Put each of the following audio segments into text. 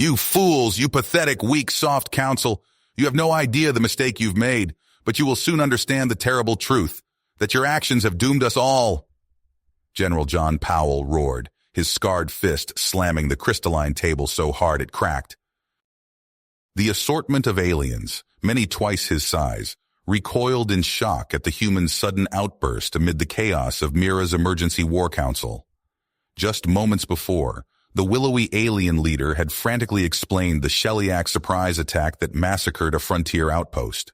You fools, you pathetic, weak, soft council. You have no idea the mistake you've made, but you will soon understand the terrible truth, that your actions have doomed us all. General John Powell roared, his scarred fist slamming the crystalline table so hard it cracked. The assortment of aliens, many twice his size, recoiled in shock at the human's sudden outburst amid the chaos of Mira's emergency war council. Just moments before, the willowy alien leader had frantically explained the Shellyak surprise attack that massacred a frontier outpost.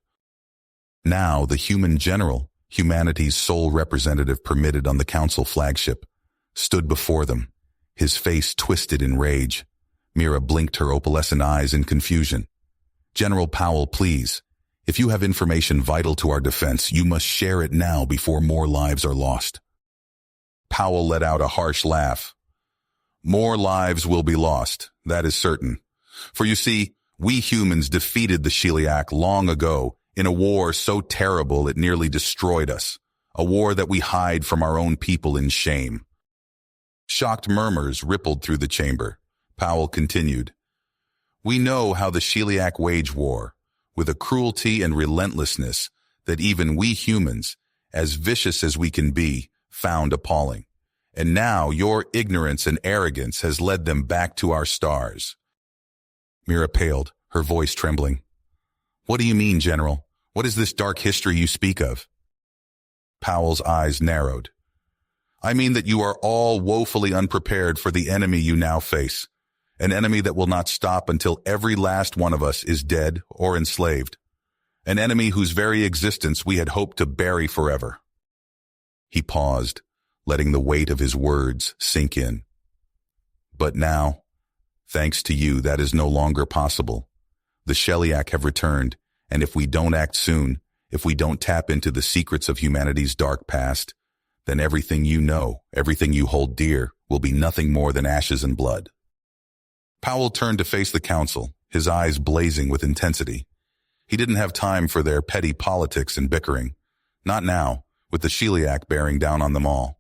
Now the human general, humanity's sole representative permitted on the council flagship, stood before them, his face twisted in rage. Mira blinked her opalescent eyes in confusion. General Powell, please, if you have information vital to our defense, you must share it now before more lives are lost. Powell let out a harsh laugh. More lives will be lost, that is certain. For you see, we humans defeated the Shellyak long ago in a war so terrible it nearly destroyed us, a war that we hide from our own people in shame. Shocked murmurs rippled through the chamber. Powell continued, We know how the Shellyak wage war, with a cruelty and relentlessness that even we humans, as vicious as we can be, found appalling. And now your ignorance and arrogance has led them back to our stars. Mira paled, her voice trembling. What do you mean, General? What is this dark history you speak of? Powell's eyes narrowed. I mean that you are all woefully unprepared for the enemy you now face, an enemy that will not stop until every last one of us is dead or enslaved, an enemy whose very existence we had hoped to bury forever. He paused, letting the weight of his words sink in. But now, thanks to you, that is no longer possible. The Shellyak have returned, and if we don't act soon, if we don't tap into the secrets of humanity's dark past, then everything you know, everything you hold dear, will be nothing more than ashes and blood. Powell turned to face the council, his eyes blazing with intensity. He didn't have time for their petty politics and bickering. Not now, with the Shellyak bearing down on them all.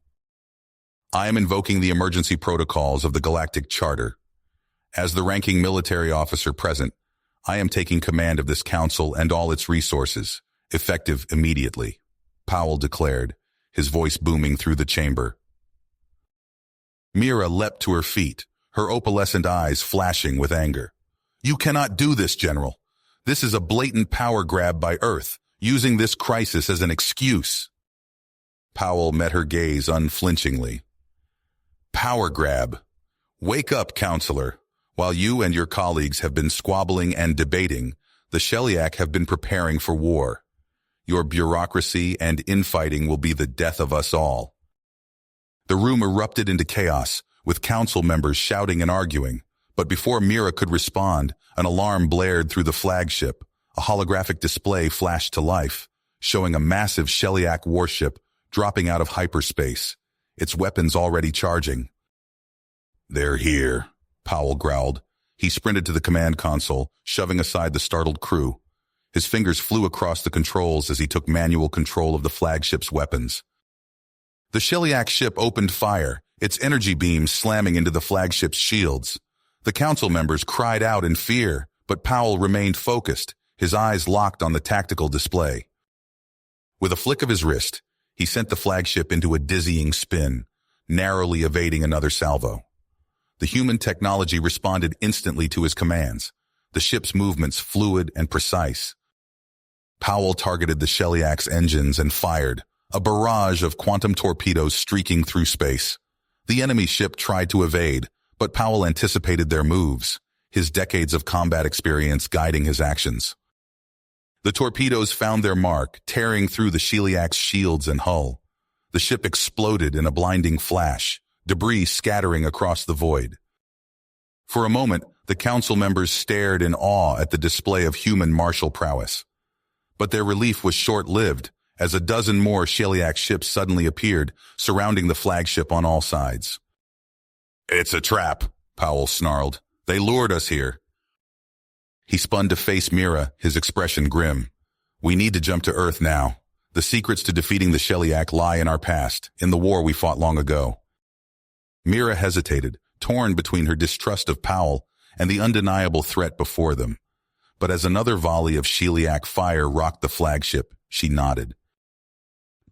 I am invoking the emergency protocols of the Galactic Charter. As the ranking military officer present, I am taking command of this council and all its resources, effective immediately, Powell declared, his voice booming through the chamber. Mira leapt to her feet, her opalescent eyes flashing with anger. You cannot do this, General. This is a blatant power grab by Earth, using this crisis as an excuse. Powell met her gaze unflinchingly. Power grab. Wake up, counselor. While you and your colleagues have been squabbling and debating, the Shellyak have been preparing for war. Your bureaucracy and infighting will be the death of us all. The room erupted into chaos, with council members shouting and arguing. But before Mira could respond, an alarm blared through the flagship. A holographic display flashed to life, showing a massive Shellyak warship dropping out of hyperspace, its weapons already charging. They're here, Powell growled. He sprinted to the command console, shoving aside the startled crew. His fingers flew across the controls as he took manual control of the flagship's weapons. The Shellyak ship opened fire, its energy beams slamming into the flagship's shields. The council members cried out in fear, but Powell remained focused, his eyes locked on the tactical display. With a flick of his wrist, he sent the flagship into a dizzying spin, narrowly evading another salvo. The human technology responded instantly to his commands, the ship's movements fluid and precise. Powell targeted the Shellyak's engines and fired, a barrage of quantum torpedoes streaking through space. The enemy ship tried to evade, but Powell anticipated their moves, his decades of combat experience guiding his actions. The torpedoes found their mark, tearing through the Shellyak's shields and hull. The ship exploded in a blinding flash, debris scattering across the void. For a moment, the council members stared in awe at the display of human martial prowess. But their relief was short-lived, as a dozen more Shellyak ships suddenly appeared, surrounding the flagship on all sides. It's a trap, Powell snarled. They lured us here. He spun to face Mira, his expression grim. We need to jump to Earth now. The secrets to defeating the Shellyak lie in our past, in the war we fought long ago. Mira hesitated, torn between her distrust of Powell and the undeniable threat before them. But as another volley of Sheliak fire rocked the flagship, she nodded.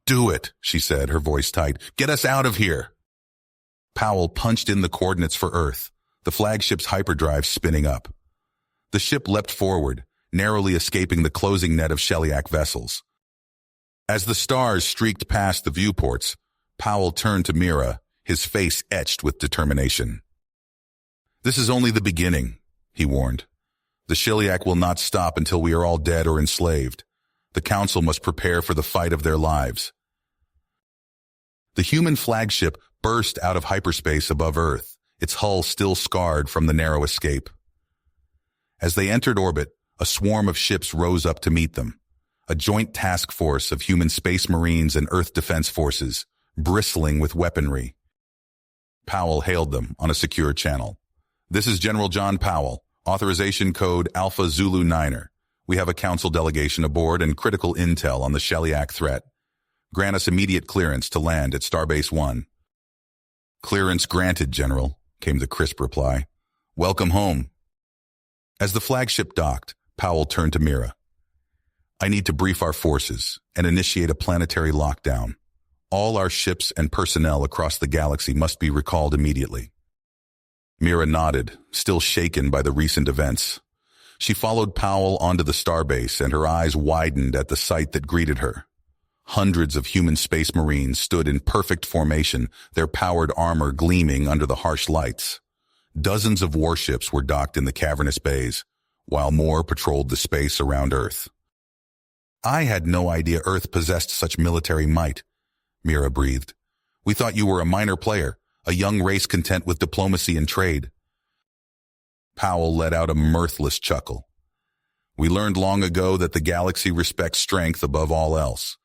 "Do it," she said, her voice tight. "Get us out of here." Powell punched in the coordinates for Earth, the flagship's hyperdrive spinning up. The ship leapt forward, narrowly escaping the closing net of Sheliak vessels. As the stars streaked past the viewports, Powell turned to Mira, his face etched with determination. "This is only the beginning," he warned. "The Sheliak will not stop until we are all dead or enslaved. The Council must prepare for the fight of their lives." The human flagship burst out of hyperspace above Earth, its hull still scarred from the narrow escape. As they entered orbit, a swarm of ships rose up to meet them, a joint task force of human space marines and Earth defense forces, bristling with weaponry. Powell hailed them on a secure channel. "This is General John Powell, authorization code Alpha Zulu 9er. We have a Council delegation aboard and critical intel on the Sheliak threat. Grant us immediate clearance to land at Starbase 1. "Clearance granted, General," came the crisp reply. "Welcome home." As the flagship docked, Powell turned to Mira. "I need to brief our forces and initiate a planetary lockdown. All our ships and personnel across the galaxy must be recalled immediately." Mira nodded, still shaken by the recent events. She followed Powell onto the starbase, and her eyes widened at the sight that greeted her. Hundreds of human space marines stood in perfect formation, their powered armor gleaming under the harsh lights. Dozens of warships were docked in the cavernous bays, while more patrolled the space around Earth. "I had no idea Earth possessed such military might," Mira breathed. "We thought you were a minor player, a young race content with diplomacy and trade." Powell let out a mirthless chuckle. "We learned long ago that the galaxy respects strength above all else,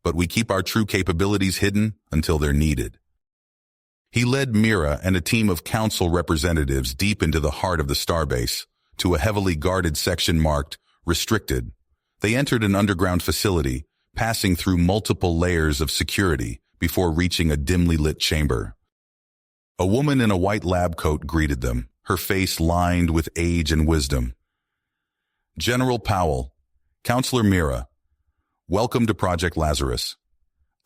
but we keep our true capabilities hidden until they're needed." He led Mira and a team of Council representatives deep into the heart of the starbase, to a heavily guarded section marked Restricted. They entered an underground facility, passing through multiple layers of security before reaching a dimly lit chamber. A woman in a white lab coat greeted them, her face lined with age and wisdom. "General Powell, Counselor Mira, welcome to Project Lazarus.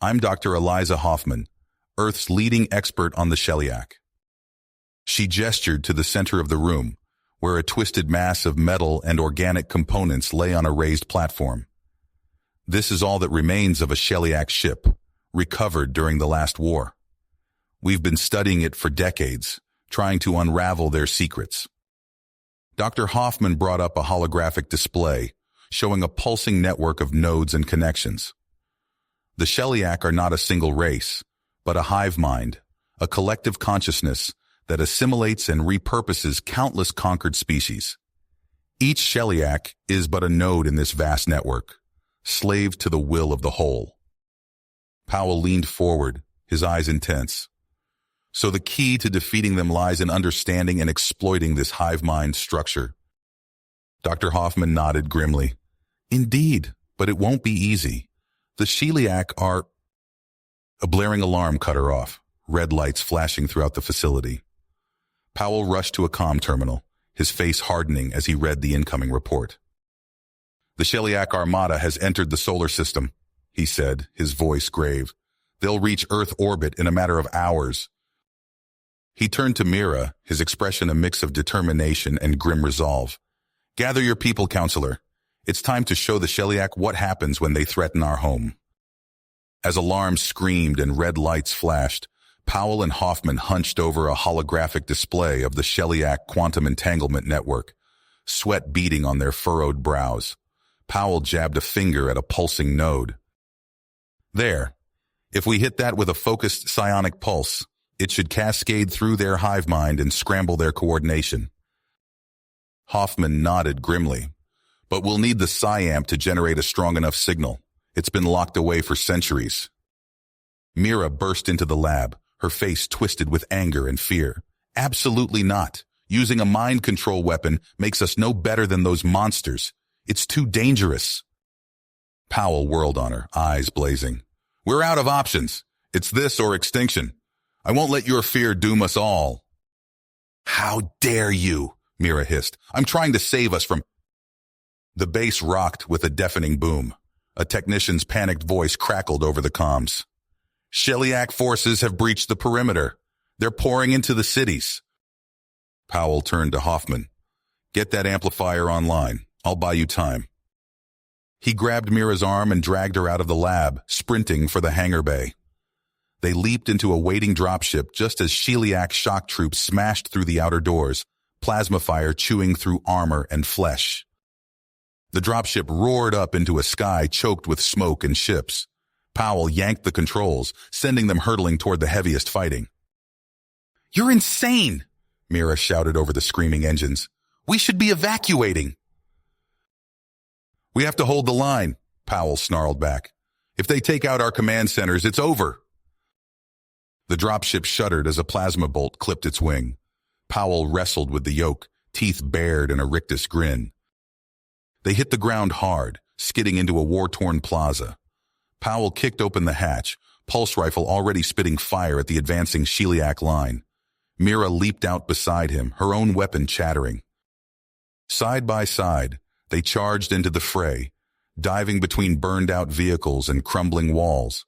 I'm Dr. Eliza Hoffman, Earth's leading expert on the Sheliak." She gestured to the center of the room, where a twisted mass of metal and organic components lay on a raised platform. "This is all that remains of a Sheliak ship, recovered during the last war. We've been studying it for decades, trying to unravel their secrets." Dr. Hoffman brought up a holographic display, showing a pulsing network of nodes and connections. "The Sheliak are not a single race, but a hive mind, a collective consciousness that assimilates and repurposes countless conquered species. Each Sheliak is but a node in this vast network, slave to the will of the whole." Powell leaned forward, his eyes intense. "So the key to defeating them lies in understanding and exploiting this hive mind structure." Dr. Hoffman nodded grimly. "Indeed, but it won't be easy. The Sheliak are—" A blaring alarm cut her off, red lights flashing throughout the facility. Powell rushed to a comm terminal, his face hardening as he read the incoming report. "The Sheliak Armada has entered the solar system," he said, his voice grave. "They'll reach Earth orbit in a matter of hours." He turned to Mira, his expression a mix of determination and grim resolve. "Gather your people, Counselor. It's time to show the Sheliak what happens when they threaten our home." As alarms screamed and red lights flashed, Powell and Hoffman hunched over a holographic display of the Sheliak Quantum Entanglement Network, sweat beading on their furrowed brows. Powell jabbed a finger at a pulsing node. "There. If we hit that with a focused psionic pulse, it should cascade through their hive mind and scramble their coordination." Hoffman nodded grimly. "But we'll need the psi-amp to generate a strong enough signal. It's been locked away for centuries." Mira burst into the lab, her face twisted with anger and fear. "Absolutely not. Using a mind control weapon makes us no better than those monsters. It's too dangerous." Powell whirled on her, eyes blazing. "We're out of options. It's this or extinction. I won't let your fear doom us all." "How dare you?" Mira hissed. I'm trying to save us from... The base rocked with a deafening boom. A technician's panicked voice crackled over the comms. Sheliak forces have breached the perimeter. They're pouring into the cities. Powell turned to Hoffman. Get that amplifier online. I'll buy you time. He grabbed Mira's arm and dragged her out of the lab, sprinting for the hangar bay. They leaped into a waiting dropship just as Sheliak shock troops smashed through the outer doors, plasma fire chewing through armor and flesh. The dropship roared up into a sky choked with smoke and ships. Powell yanked the controls, sending them hurtling toward the heaviest fighting. You're insane, Mira shouted over the screaming engines. We should be evacuating. We have to hold the line, Powell snarled back. If they take out our command centers, it's over. The dropship shuddered as a plasma bolt clipped its wing. Powell wrestled with the yoke, teeth bared in a rictus grin. They hit the ground hard, skidding into a war-torn plaza. Powell kicked open the hatch, pulse rifle already spitting fire at the advancing Sheliak line. Mira leaped out beside him, her own weapon chattering. Side by side, they charged into the fray, diving between burned-out vehicles and crumbling walls.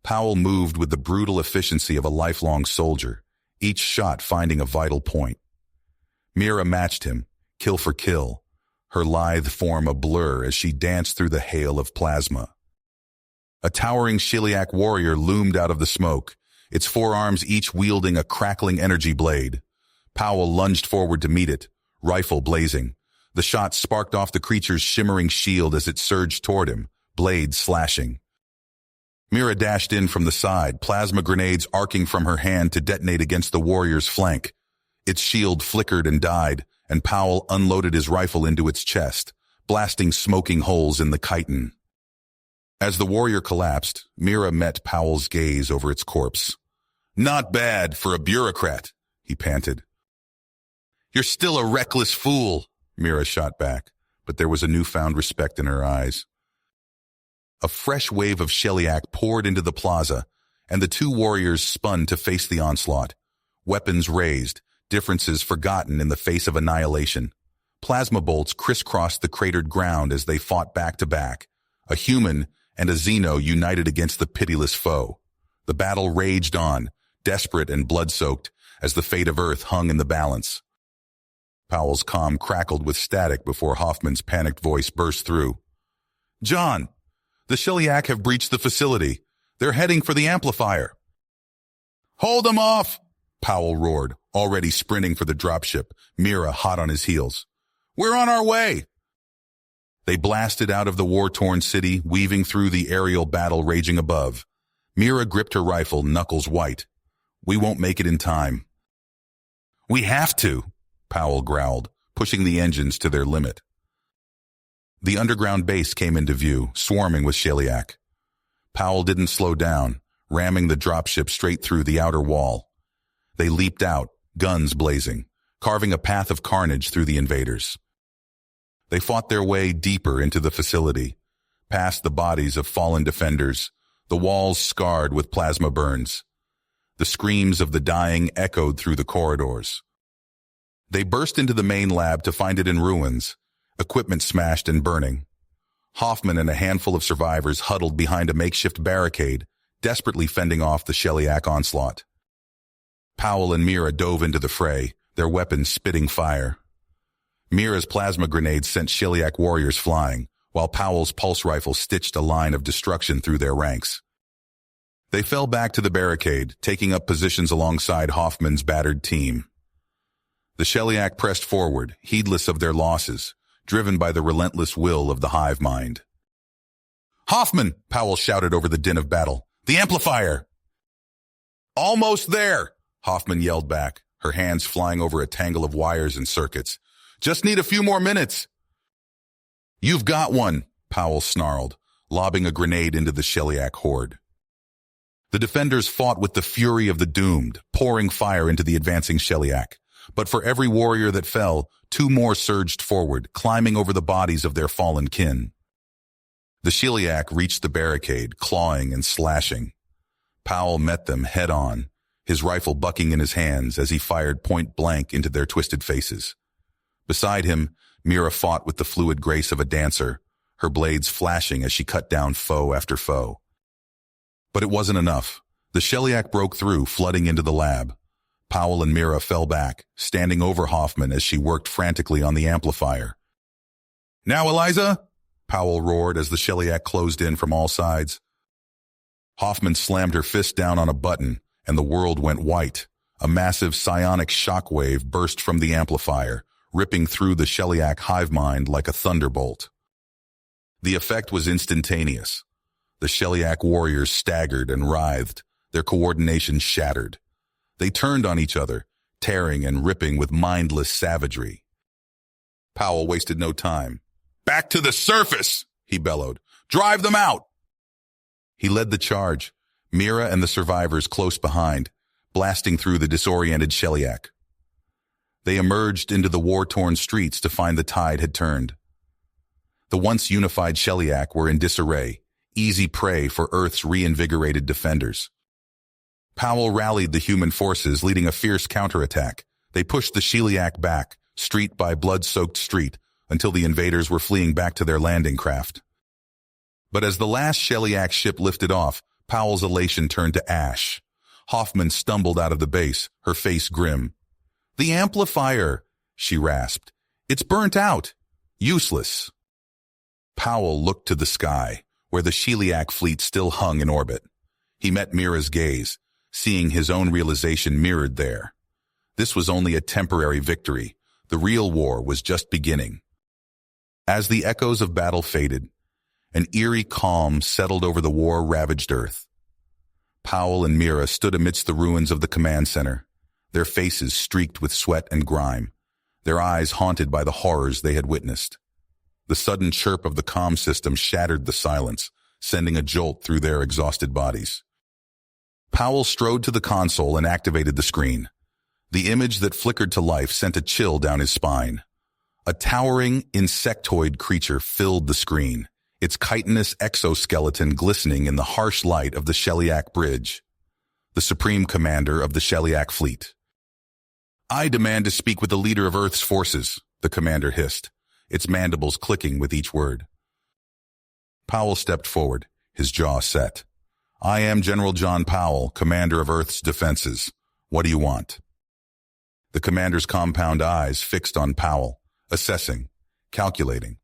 Powell moved with the brutal efficiency of a lifelong soldier, each shot finding a vital point. Mira matched him, kill for kill, her lithe form a blur as she danced through the hail of plasma. A towering Sheliak warrior loomed out of the smoke, its forearms each wielding a crackling energy blade. Powell lunged forward to meet it, rifle blazing. The shot sparked off the creature's shimmering shield as it surged toward him, blades slashing. Mira dashed in from the side, plasma grenades arcing from her hand to detonate against the warrior's flank. Its shield flickered and died, and Powell unloaded his rifle into its chest, blasting smoking holes in the chitin. As the warrior collapsed, Mira met Powell's gaze over its corpse. Not bad for a bureaucrat, he panted. You're still a reckless fool, Mira shot back, but there was a newfound respect in her eyes. A fresh wave of Sheliak poured into the plaza, and the two warriors spun to face the onslaught. Weapons raised, differences forgotten in the face of annihilation. Plasma bolts crisscrossed the cratered ground as they fought back to back. A human and a Xeno united against the pitiless foe. The battle raged on, desperate and blood-soaked, as the fate of Earth hung in the balance. Powell's comm crackled with static before Hoffman's panicked voice burst through. John, the Sheliak have breached the facility. They're heading for the amplifier. Hold them off, Powell roared, already sprinting for the dropship, Mira hot on his heels. We're on our way. They blasted out of the war-torn city, weaving through the aerial battle raging above. Mira gripped her rifle, knuckles white. We won't make it in time. We have to, Powell growled, pushing the engines to their limit. The underground base came into view, swarming with Sheliak. Powell didn't slow down, ramming the dropship straight through the outer wall. They leaped out, guns blazing, carving a path of carnage through the invaders. They fought their way deeper into the facility, past the bodies of fallen defenders, the walls scarred with plasma burns. The screams of the dying echoed through the corridors. They burst into the main lab to find it in ruins, equipment smashed and burning. Hoffman and a handful of survivors huddled behind a makeshift barricade, desperately fending off the Sheliak onslaught. Powell and Mira dove into the fray, their weapons spitting fire. Mira's plasma grenades sent Sheliak warriors flying, while Powell's pulse rifle stitched a line of destruction through their ranks. They fell back to the barricade, taking up positions alongside Hoffman's battered team. The Sheliak pressed forward, heedless of their losses, driven by the relentless will of the hive mind. Hoffman, Powell shouted over the din of battle. The amplifier! Almost there, Hoffman yelled back, her hands flying over a tangle of wires and circuits. Just need a few more minutes. You've got one, Powell snarled, lobbing a grenade into the Sheliak horde. The defenders fought with the fury of the doomed, pouring fire into the advancing Sheliak. But for every warrior that fell, two more surged forward, climbing over the bodies of their fallen kin. The Sheliak reached the barricade, clawing and slashing. Powell met them head-on, his rifle bucking in his hands as he fired point-blank into their twisted faces. Beside him, Mira fought with the fluid grace of a dancer, her blades flashing as she cut down foe after foe. But it wasn't enough. The Sheliak broke through, flooding into the lab. Powell and Mira fell back, standing over Hoffman as she worked frantically on the amplifier. "Now, Eliza!" Powell roared as the Sheliak closed in from all sides. Hoffman slammed her fist down on a button, and the world went white. A massive psionic shockwave burst from the amplifier, ripping through the Sheliak hive mind like a thunderbolt. The effect was instantaneous. The Sheliak warriors staggered and writhed, their coordination shattered. They turned on each other, tearing and ripping with mindless savagery. Powell wasted no time. "Back to the surface!" he bellowed. "Drive them out!" He led the charge, Mira and the survivors close behind, blasting through the disoriented Sheliak. They emerged into the war-torn streets to find the tide had turned. The once unified Sheliak were in disarray, easy prey for Earth's reinvigorated defenders. Powell rallied the human forces, leading a fierce counterattack. They pushed the Sheliak back, street by blood-soaked street, until the invaders were fleeing back to their landing craft. But as the last Sheliak ship lifted off, Powell's elation turned to ash. Hoffman stumbled out of the base, her face grim. "The amplifier," she rasped. "It's burnt out. Useless." Powell looked to the sky, where the Sheliak fleet still hung in orbit. He met Mira's gaze, seeing his own realization mirrored there. This was only a temporary victory. The real war was just beginning. As the echoes of battle faded, an eerie calm settled over the war-ravaged Earth. Powell and Mira stood amidst the ruins of the command center, their faces streaked with sweat and grime, their eyes haunted by the horrors they had witnessed. The sudden chirp of the comm system shattered the silence, sending a jolt through their exhausted bodies. Powell strode to the console and activated the screen. The image that flickered to life sent a chill down his spine. A towering, insectoid creature filled the screen, its chitinous exoskeleton glistening in the harsh light of the Sheliak bridge. The supreme commander of the Sheliak fleet. "I demand to speak with the leader of Earth's forces," the commander hissed, its mandibles clicking with each word. Powell stepped forward, his jaw set. "I am General John Powell, commander of Earth's defenses. What do you want?" The commander's compound eyes fixed on Powell, assessing, calculating.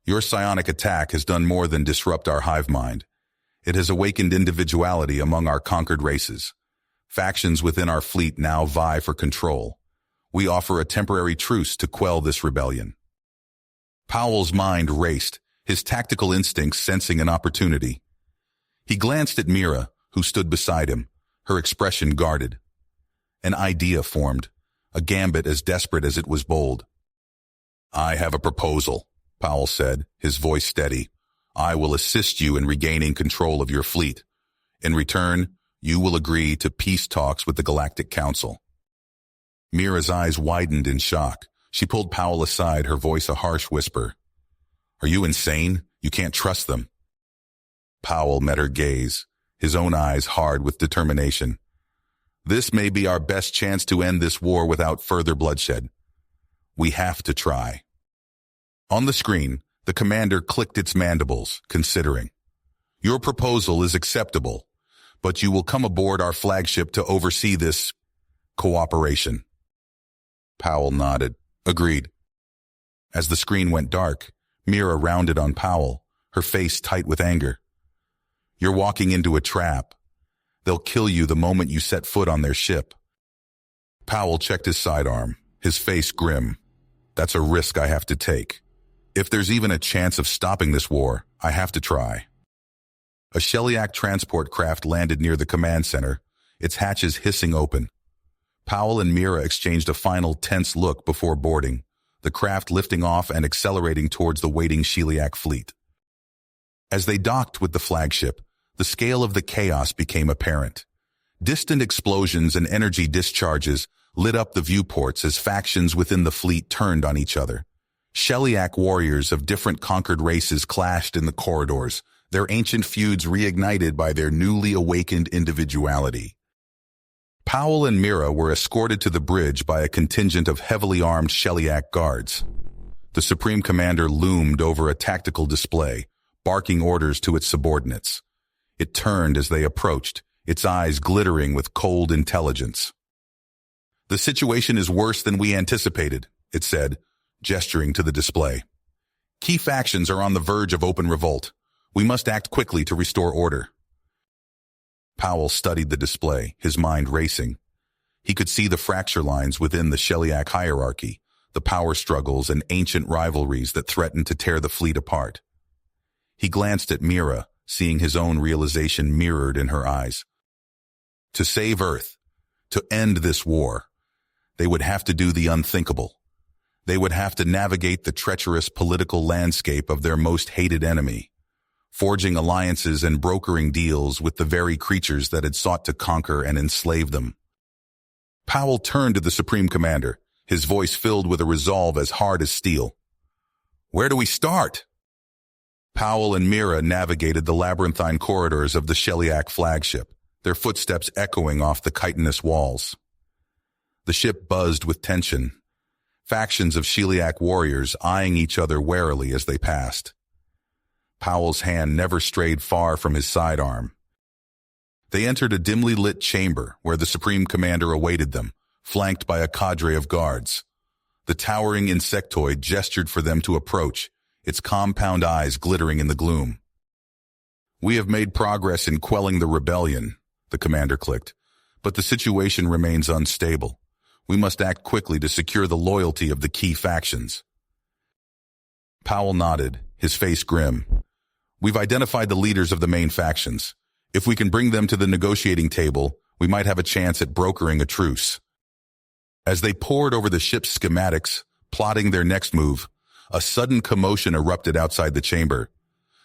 "Your psionic attack has done more than disrupt our hive mind. It has awakened individuality among our conquered races. Factions within our fleet now vie for control. We offer a temporary truce to quell this rebellion." Powell's mind raced, his tactical instincts sensing an opportunity. He glanced at Mira, who stood beside him, her expression guarded. An idea formed, a gambit as desperate as it was bold. "I have a proposal," Powell said, his voice steady. "I will assist you in regaining control of your fleet. In return, you will agree to peace talks with the Galactic Council." Mira's eyes widened in shock. She pulled Powell aside, her voice a harsh whisper. "Are you insane? You can't trust them." Powell met her gaze, his own eyes hard with determination. "This may be our best chance to end this war without further bloodshed. We have to try." On the screen, the commander clicked its mandibles, considering. "Your proposal is acceptable, but you will come aboard our flagship to oversee this cooperation." Powell nodded. "Agreed." As the screen went dark, Mira rounded on Powell, her face tight with anger. "You're walking into a trap. They'll kill you the moment you set foot on their ship." Powell checked his sidearm, his face grim. "That's a risk I have to take. If there's even a chance of stopping this war, I have to try." A Sheliak transport craft landed near the command center, its hatches hissing open. Powell and Mira exchanged a final tense look before boarding, the craft lifting off and accelerating towards the waiting Sheliak fleet. As they docked with the flagship, the scale of the chaos became apparent. Distant explosions and energy discharges lit up the viewports as factions within the fleet turned on each other. Sheliak warriors of different conquered races clashed in the corridors, their ancient feuds reignited by their newly awakened individuality. Powell and Mira were escorted to the bridge by a contingent of heavily armed Sheliak guards. The Supreme Commander loomed over a tactical display, barking orders to its subordinates. It turned as they approached, its eyes glittering with cold intelligence. "The situation is worse than we anticipated," it said, gesturing to the display. "Key factions are on the verge of open revolt. We must act quickly to restore order." Powell studied the display, his mind racing. He could see the fracture lines within the Sheliak hierarchy, the power struggles and ancient rivalries that threatened to tear the fleet apart. He glanced at Mira, seeing his own realization mirrored in her eyes. To save Earth, to end this war, they would have to do the unthinkable. They would have to navigate the treacherous political landscape of their most hated enemy, forging alliances and brokering deals with the very creatures that had sought to conquer and enslave them. Powell turned to the Supreme Commander, his voice filled with a resolve as hard as steel. "Where do we start?" Powell and Mira navigated the labyrinthine corridors of the Sheliak flagship, their footsteps echoing off the chitinous walls. The ship buzzed with tension, factions of Sheliak warriors eyeing each other warily as they passed. Powell's hand never strayed far from his sidearm. They entered a dimly lit chamber where the Supreme Commander awaited them, flanked by a cadre of guards. The towering insectoid gestured for them to approach, its compound eyes glittering in the gloom. "We have made progress in quelling the rebellion," the commander clicked, "but the situation remains unstable. We must act quickly to secure the loyalty of the key factions." Powell nodded, his face grim. "We've identified the leaders of the main factions. If we can bring them to the negotiating table, we might have a chance at brokering a truce." As they pored over the ship's schematics, plotting their next move, a sudden commotion erupted outside the chamber.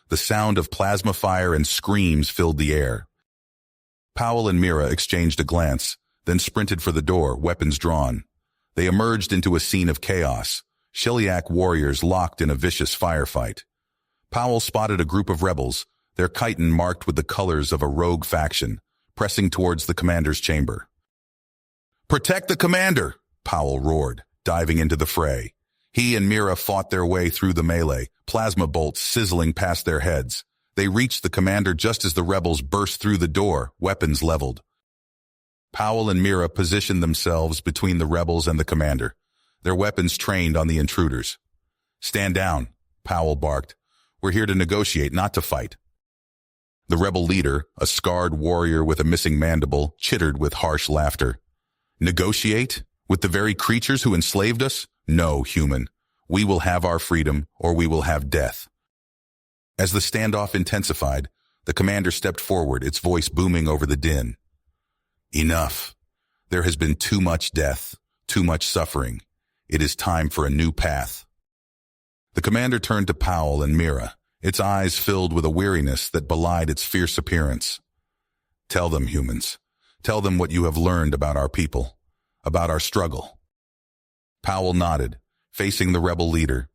The sound of plasma fire and screams filled the air. Powell and Mira exchanged a glance, then sprinted for the door, weapons drawn. They emerged into a scene of chaos, Sheliak warriors locked in a vicious firefight. Powell spotted a group of rebels, their chitin marked with the colors of a rogue faction, pressing towards the commander's chamber. "Protect the commander!" Powell roared, diving into the fray. He and Mira fought their way through the melee, plasma bolts sizzling past their heads. They reached the commander just as the rebels burst through the door, weapons leveled. Powell and Mira positioned themselves between the rebels and the commander, their weapons trained on the intruders. "Stand down," Powell barked. "We're here to negotiate, not to fight." The rebel leader, a scarred warrior with a missing mandible, chittered with harsh laughter. "Negotiate? With the very creatures who enslaved us? No, human. We will have our freedom, or we will have death." As the standoff intensified, the commander stepped forward, its voice booming over the din. "Enough. There has been too much death, too much suffering. It is time for a new path." The commander turned to Powell and Mira, its eyes filled with a weariness that belied its fierce appearance. "Tell them, humans. Tell them what you have learned about our people, about our struggle." Powell nodded, facing the rebel leader.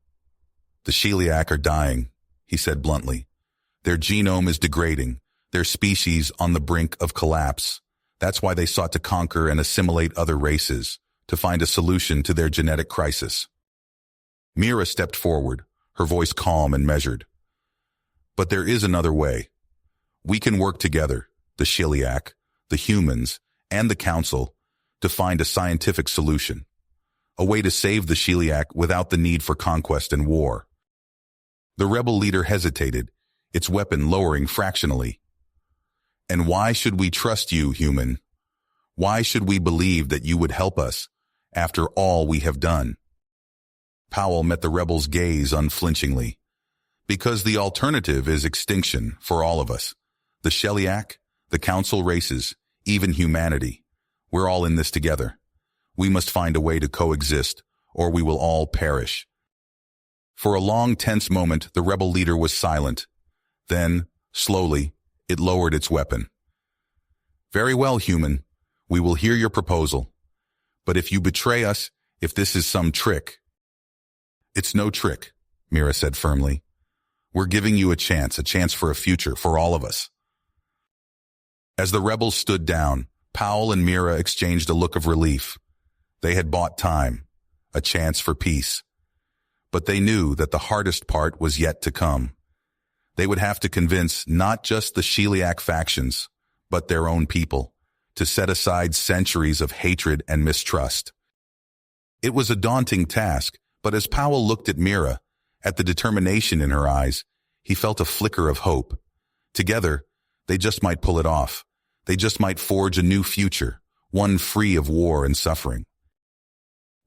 "The Sheliak are dying," he said bluntly. "Their genome is degrading, their species on the brink of collapse. That's why they sought to conquer and assimilate other races, to find a solution to their genetic crisis." Mira stepped forward, her voice calm and measured. "But there is another way. We can work together, the Sheliak, the humans, and the Council, to find a scientific solution. A way to save the Sheliak without the need for conquest and war." The rebel leader hesitated, its weapon lowering fractionally. "And why should we trust you, human? Why should we believe that you would help us, after all we have done?" Powell met the rebel's gaze unflinchingly. "Because the alternative is extinction for all of us. The Sheliak, the Council races, even humanity. We're all in this together. We must find a way to coexist, or we will all perish." For a long, tense moment, the rebel leader was silent. Then, slowly, it lowered its weapon. "Very well, human. We will hear your proposal. But if you betray us, if this is some trick—" "It's no trick," Mira said firmly. "We're giving you a chance for a future for all of us." As the rebels stood down, Powell and Mira exchanged a look of relief. They had bought time, a chance for peace. But they knew that the hardest part was yet to come. They would have to convince not just the Sheliak factions, but their own people, to set aside centuries of hatred and mistrust. It was a daunting task, but as Powell looked at Mira, at the determination in her eyes, he felt a flicker of hope. Together, they just might pull it off. They just might forge a new future, one free of war and suffering.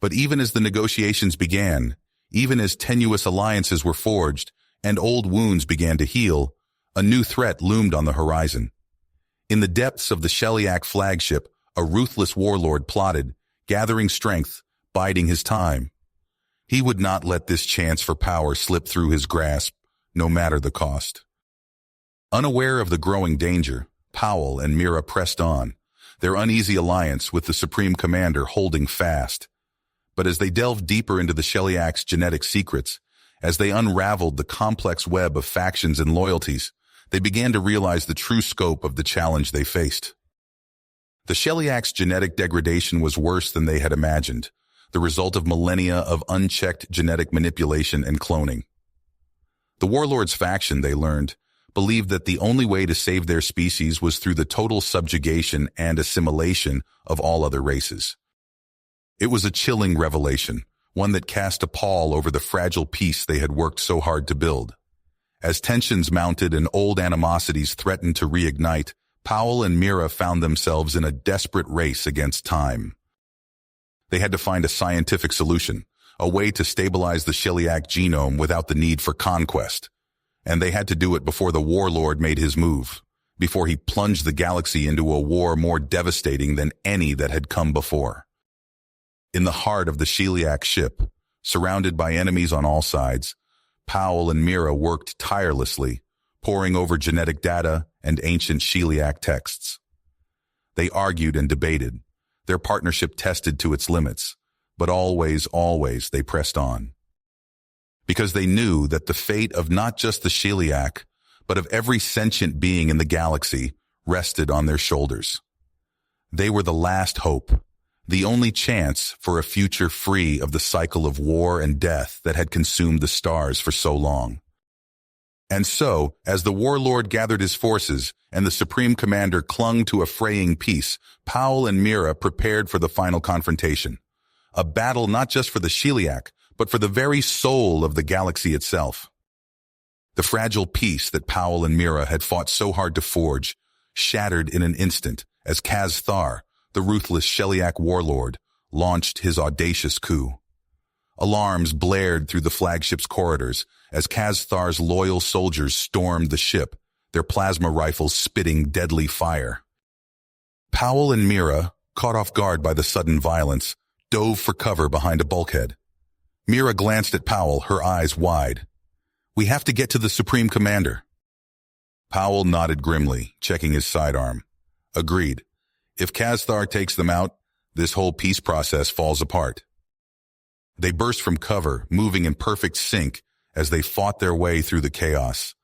But even as the negotiations began, even as tenuous alliances were forged and old wounds began to heal, a new threat loomed on the horizon. In the depths of the Sheliak flagship, a ruthless warlord plotted, gathering strength, biding his time. He would not let this chance for power slip through his grasp, no matter the cost. Unaware of the growing danger, Powell and Mira pressed on, their uneasy alliance with the Supreme Commander holding fast. But as they delved deeper into the Sheliak's genetic secrets, as they unraveled the complex web of factions and loyalties, they began to realize the true scope of the challenge they faced. The Sheliak's genetic degradation was worse than they had imagined, the result of millennia of unchecked genetic manipulation and cloning. The warlords' faction, they learned, believed that the only way to save their species was through the total subjugation and assimilation of all other races. It was a chilling revelation, one that cast a pall over the fragile peace they had worked so hard to build. As tensions mounted and old animosities threatened to reignite, Powell and Mira found themselves in a desperate race against time. They had to find a scientific solution, a way to stabilize the Sheliak genome without the need for conquest. And they had to do it before the warlord made his move, before he plunged the galaxy into a war more devastating than any that had come before. In the heart of the Sheliak ship, surrounded by enemies on all sides, Powell and Mira worked tirelessly, poring over genetic data and ancient Sheliak texts. They argued and debated, their partnership tested to its limits, but always they pressed on. Because they knew that the fate of not just the Sheliak, but of every sentient being in the galaxy rested on their shoulders. They were the last hope, the only chance for a future free of the cycle of war and death that had consumed the stars for so long. And so, as the warlord gathered his forces and the Supreme Commander clung to a fraying peace, Powell and Mira prepared for the final confrontation. A battle not just for the Sheliak, but for the very soul of the galaxy itself. The fragile peace that Powell and Mira had fought so hard to forge shattered in an instant as Kaz-Thar, the ruthless Sheliak warlord, launched his audacious coup. Alarms blared through the flagship's corridors as Kaz-Thar's loyal soldiers stormed the ship, their plasma rifles spitting deadly fire. Powell and Mira, caught off guard by the sudden violence, dove for cover behind a bulkhead. Mira glanced at Powell, her eyes wide. "We have to get to the Supreme Commander." Powell nodded grimly, checking his sidearm. "Agreed. If Kaz-Thar takes them out, this whole peace process falls apart." They burst from cover, moving in perfect sync as they fought their way through the chaos.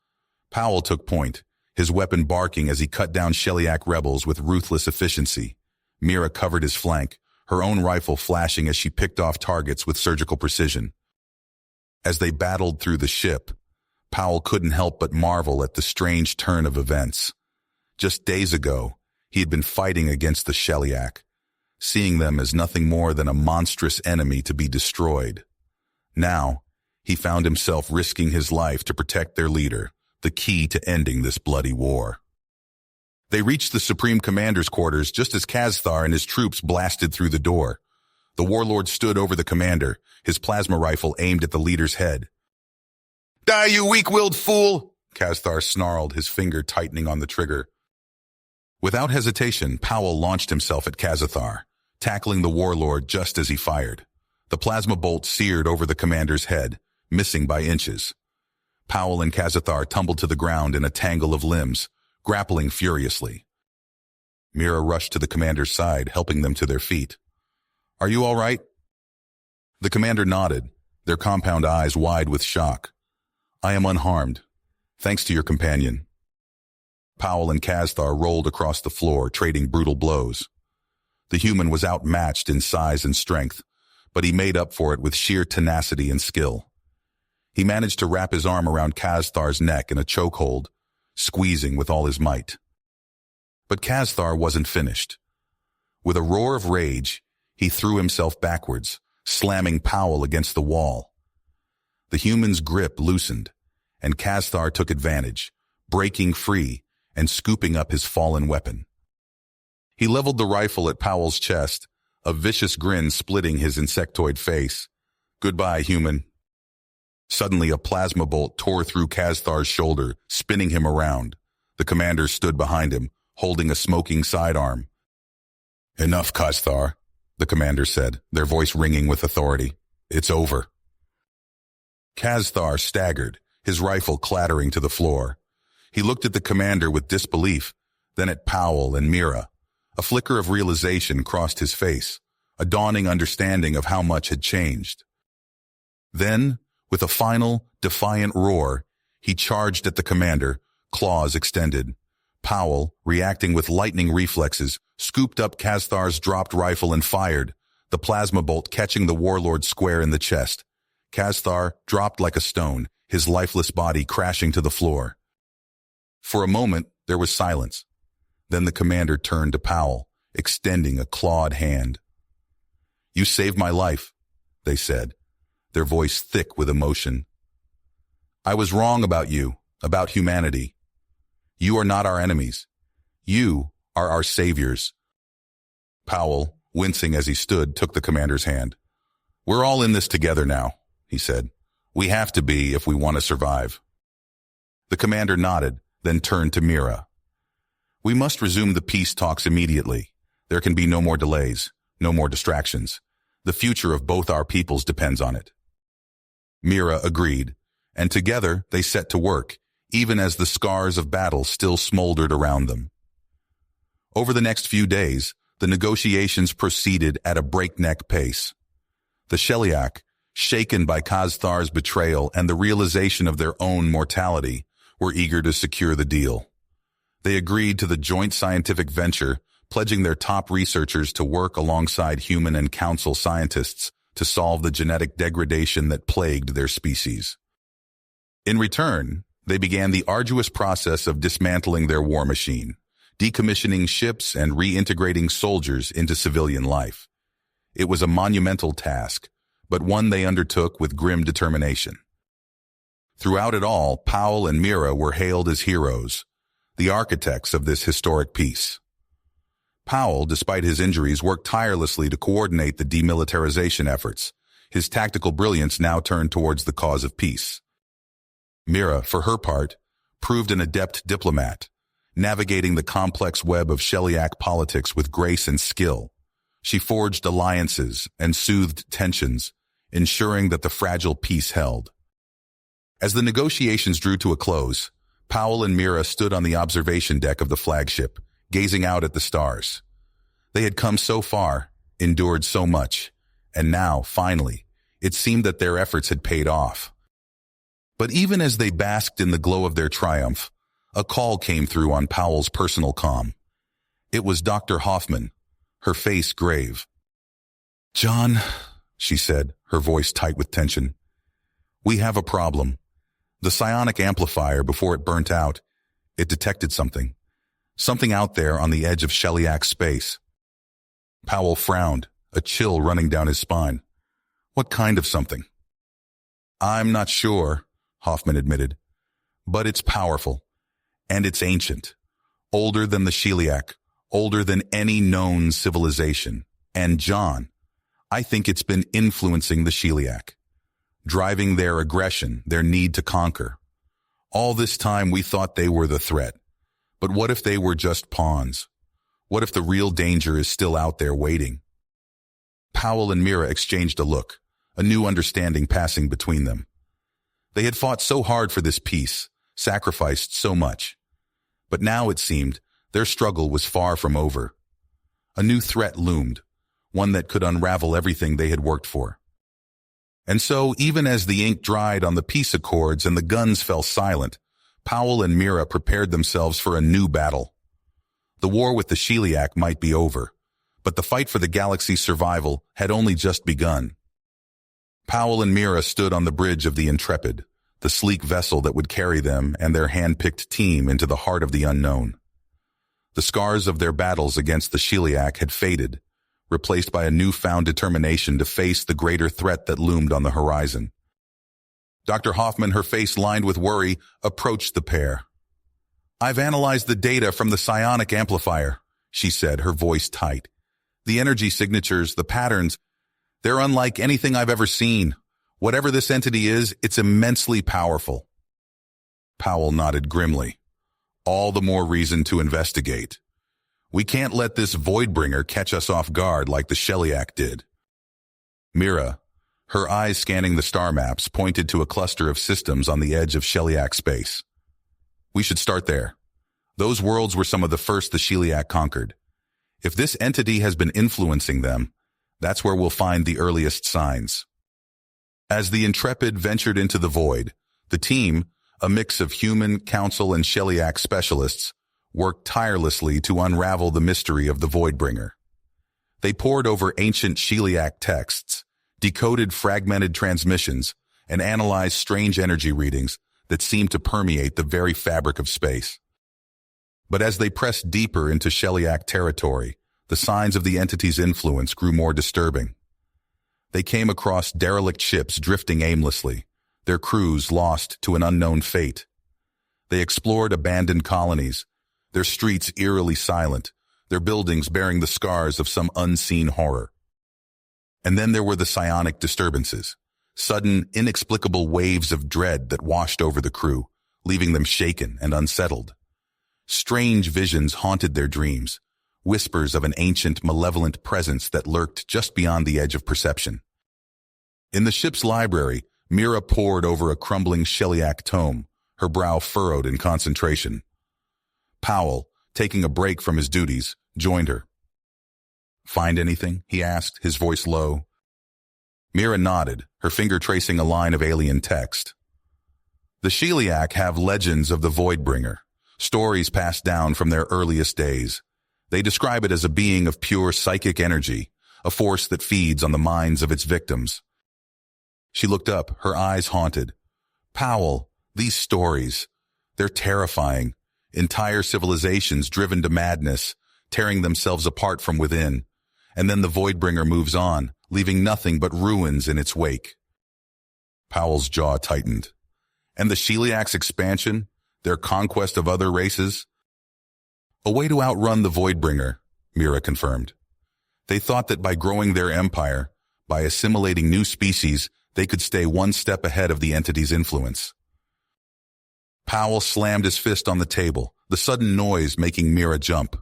Powell took point, his weapon barking as he cut down Sheliak rebels with ruthless efficiency. Mira covered his flank, her own rifle flashing as she picked off targets with surgical precision. As they battled through the ship, Powell couldn't help but marvel at the strange turn of events. Just days ago, he had been fighting against the Sheliak, seeing them as nothing more than a monstrous enemy to be destroyed. Now, he found himself risking his life to protect their leader, the key to ending this bloody war. They reached the Supreme Commander's quarters just as Kaz-Thar and his troops blasted through the door. The warlord stood over the commander, his plasma rifle aimed at the leader's head. "Die, you weak-willed fool!" Kaz-Thar snarled, his finger tightening on the trigger. Without hesitation, Powell launched himself at Kaz-Thar, tackling the warlord just as he fired. The plasma bolt seared over the commander's head, missing by inches. Powell and Kaz-Thar tumbled to the ground in a tangle of limbs, grappling furiously. Mira rushed to the commander's side, helping them to their feet. "Are you all right?" The commander nodded, their compound eyes wide with shock. "I am unharmed, thanks to your companion." Powell and Casthar rolled across the floor, trading brutal blows. The human was outmatched in size and strength, but he made up for it with sheer tenacity and skill. He managed to wrap his arm around Casthar's neck in a chokehold, squeezing with all his might. But Casthar wasn't finished. With a roar of rage, he threw himself backwards, slamming Powell against the wall. The human's grip loosened, and Casthar took advantage, breaking free and scooping up his fallen weapon. He leveled the rifle at Powell's chest, a vicious grin splitting his insectoid face. "Goodbye, human." Suddenly, a plasma bolt tore through Casthar's shoulder, spinning him around. The commander stood behind him, holding a smoking sidearm. "Enough, Casthar," the commander said, their voice ringing with authority. "It's over." Casthar staggered, his rifle clattering to the floor. He looked at the commander with disbelief, then at Powell and Mira. A flicker of realization crossed his face, a dawning understanding of how much had changed. Then, with a final, defiant roar, he charged at the commander, claws extended. Powell, reacting with lightning reflexes, scooped up Casthar's dropped rifle and fired, the plasma bolt catching the warlord square in the chest. Casthar dropped like a stone, his lifeless body crashing to the floor. For a moment, there was silence. Then the commander turned to Powell, extending a clawed hand. "You saved my life," they said, their voice thick with emotion. "I was wrong about you, about humanity. You are not our enemies. You are our saviors." Powell, wincing as he stood, took the commander's hand. "We're all in this together now," he said. "We have to be if we want to survive." The commander nodded, then turned to Mira. "We must resume the peace talks immediately. There can be no more delays, no more distractions. The future of both our peoples depends on it." Mira agreed, and together they set to work, even as the scars of battle still smoldered around them. Over the next few days, the negotiations proceeded at a breakneck pace. The Sheliak, shaken by Casthar's betrayal and the realization of their own mortality, were eager to secure the deal. They agreed to the joint scientific venture, pledging their top researchers to work alongside human and council scientists to solve the genetic degradation that plagued their species. In return, they began the arduous process of dismantling their war machine, decommissioning ships and reintegrating soldiers into civilian life. It was a monumental task, but one they undertook with grim determination. Throughout it all, Powell and Mira were hailed as heroes, the architects of this historic peace. Powell, despite his injuries, worked tirelessly to coordinate the demilitarization efforts, his tactical brilliance now turned towards the cause of peace. Mira, for her part, proved an adept diplomat, navigating the complex web of Sheliak politics with grace and skill. She forged alliances and soothed tensions, ensuring that the fragile peace held. As the negotiations drew to a close, Powell and Mira stood on the observation deck of the flagship, gazing out at the stars. They had come so far, endured so much, and now, finally, it seemed that their efforts had paid off. But even as they basked in the glow of their triumph, a call came through on Powell's personal comm. It was Dr. Hoffman, her face grave. "John," she said, her voice tight with tension, "we have a problem. The psionic amplifier, before it burnt out, it detected something. Something out there on the edge of Sheliak space." Powell frowned, a chill running down his spine. "What kind of something?" "I'm not sure," Hoffman admitted. "But it's powerful. And it's ancient. Older than the Sheliak. Older than any known civilization. And John, I think it's been influencing the Sheliak. Driving their aggression, their need to conquer. All this time we thought they were the threat. But what if they were just pawns? What if the real danger is still out there waiting?" Powell and Mira exchanged a look, a new understanding passing between them. They had fought so hard for this peace, sacrificed so much. But now, it seemed, their struggle was far from over. A new threat loomed, one that could unravel everything they had worked for. And so, even as the ink dried on the peace accords and the guns fell silent, Powell and Mira prepared themselves for a new battle. The war with the Sheliak might be over, but the fight for the galaxy's survival had only just begun. Powell and Mira stood on the bridge of the Intrepid, the sleek vessel that would carry them and their hand-picked team into the heart of the unknown. The scars of their battles against the Sheliak had faded, replaced by a newfound determination to face the greater threat that loomed on the horizon. Dr. Hoffman, her face lined with worry, approached the pair. "I've analyzed the data from the psionic amplifier," she said, her voice tight. "The energy signatures, the patterns, they're unlike anything I've ever seen. Whatever this entity is, it's immensely powerful." Powell nodded grimly. "All the more reason to investigate. We can't let this Voidbringer catch us off guard like the Sheliak did." Mira, her eyes scanning the star maps, pointed to a cluster of systems on the edge of Sheliak space. "We should start there. Those worlds were some of the first the Sheliak conquered. If this entity has been influencing them, that's where we'll find the earliest signs." As the Intrepid ventured into the void, the team, a mix of human, council, and Sheliak specialists, worked tirelessly to unravel the mystery of the Voidbringer. They pored over ancient Sheliak texts, decoded fragmented transmissions, and analyzed strange energy readings that seemed to permeate the very fabric of space. But as they pressed deeper into Sheliak territory, the signs of the entity's influence grew more disturbing. They came across derelict ships drifting aimlessly, their crews lost to an unknown fate. They explored abandoned colonies, their streets eerily silent, their buildings bearing the scars of some unseen horror. And then there were the psionic disturbances, sudden, inexplicable waves of dread that washed over the crew, leaving them shaken and unsettled. Strange visions haunted their dreams, whispers of an ancient, malevolent presence that lurked just beyond the edge of perception. In the ship's library, Mira pored over a crumbling Sheliak tome, her brow furrowed in concentration. Powell, taking a break from his duties, joined her. "Find anything?" he asked, his voice low. Mira nodded, her finger tracing a line of alien text. "The Sheliak have legends of the Voidbringer, stories passed down from their earliest days. They describe it as a being of pure psychic energy, a force that feeds on the minds of its victims." She looked up, her eyes haunted. "Powell, these stories, they're terrifying. Entire civilizations driven to madness, tearing themselves apart from within. And then the Voidbringer moves on, leaving nothing but ruins in its wake." Powell's jaw tightened. "And the Sheliak's expansion, their conquest of other races?" "A way to outrun the Voidbringer," Mira confirmed. "They thought that by growing their empire, by assimilating new species, they could stay one step ahead of the entity's influence." Powell slammed his fist on the table, the sudden noise making Mira jump.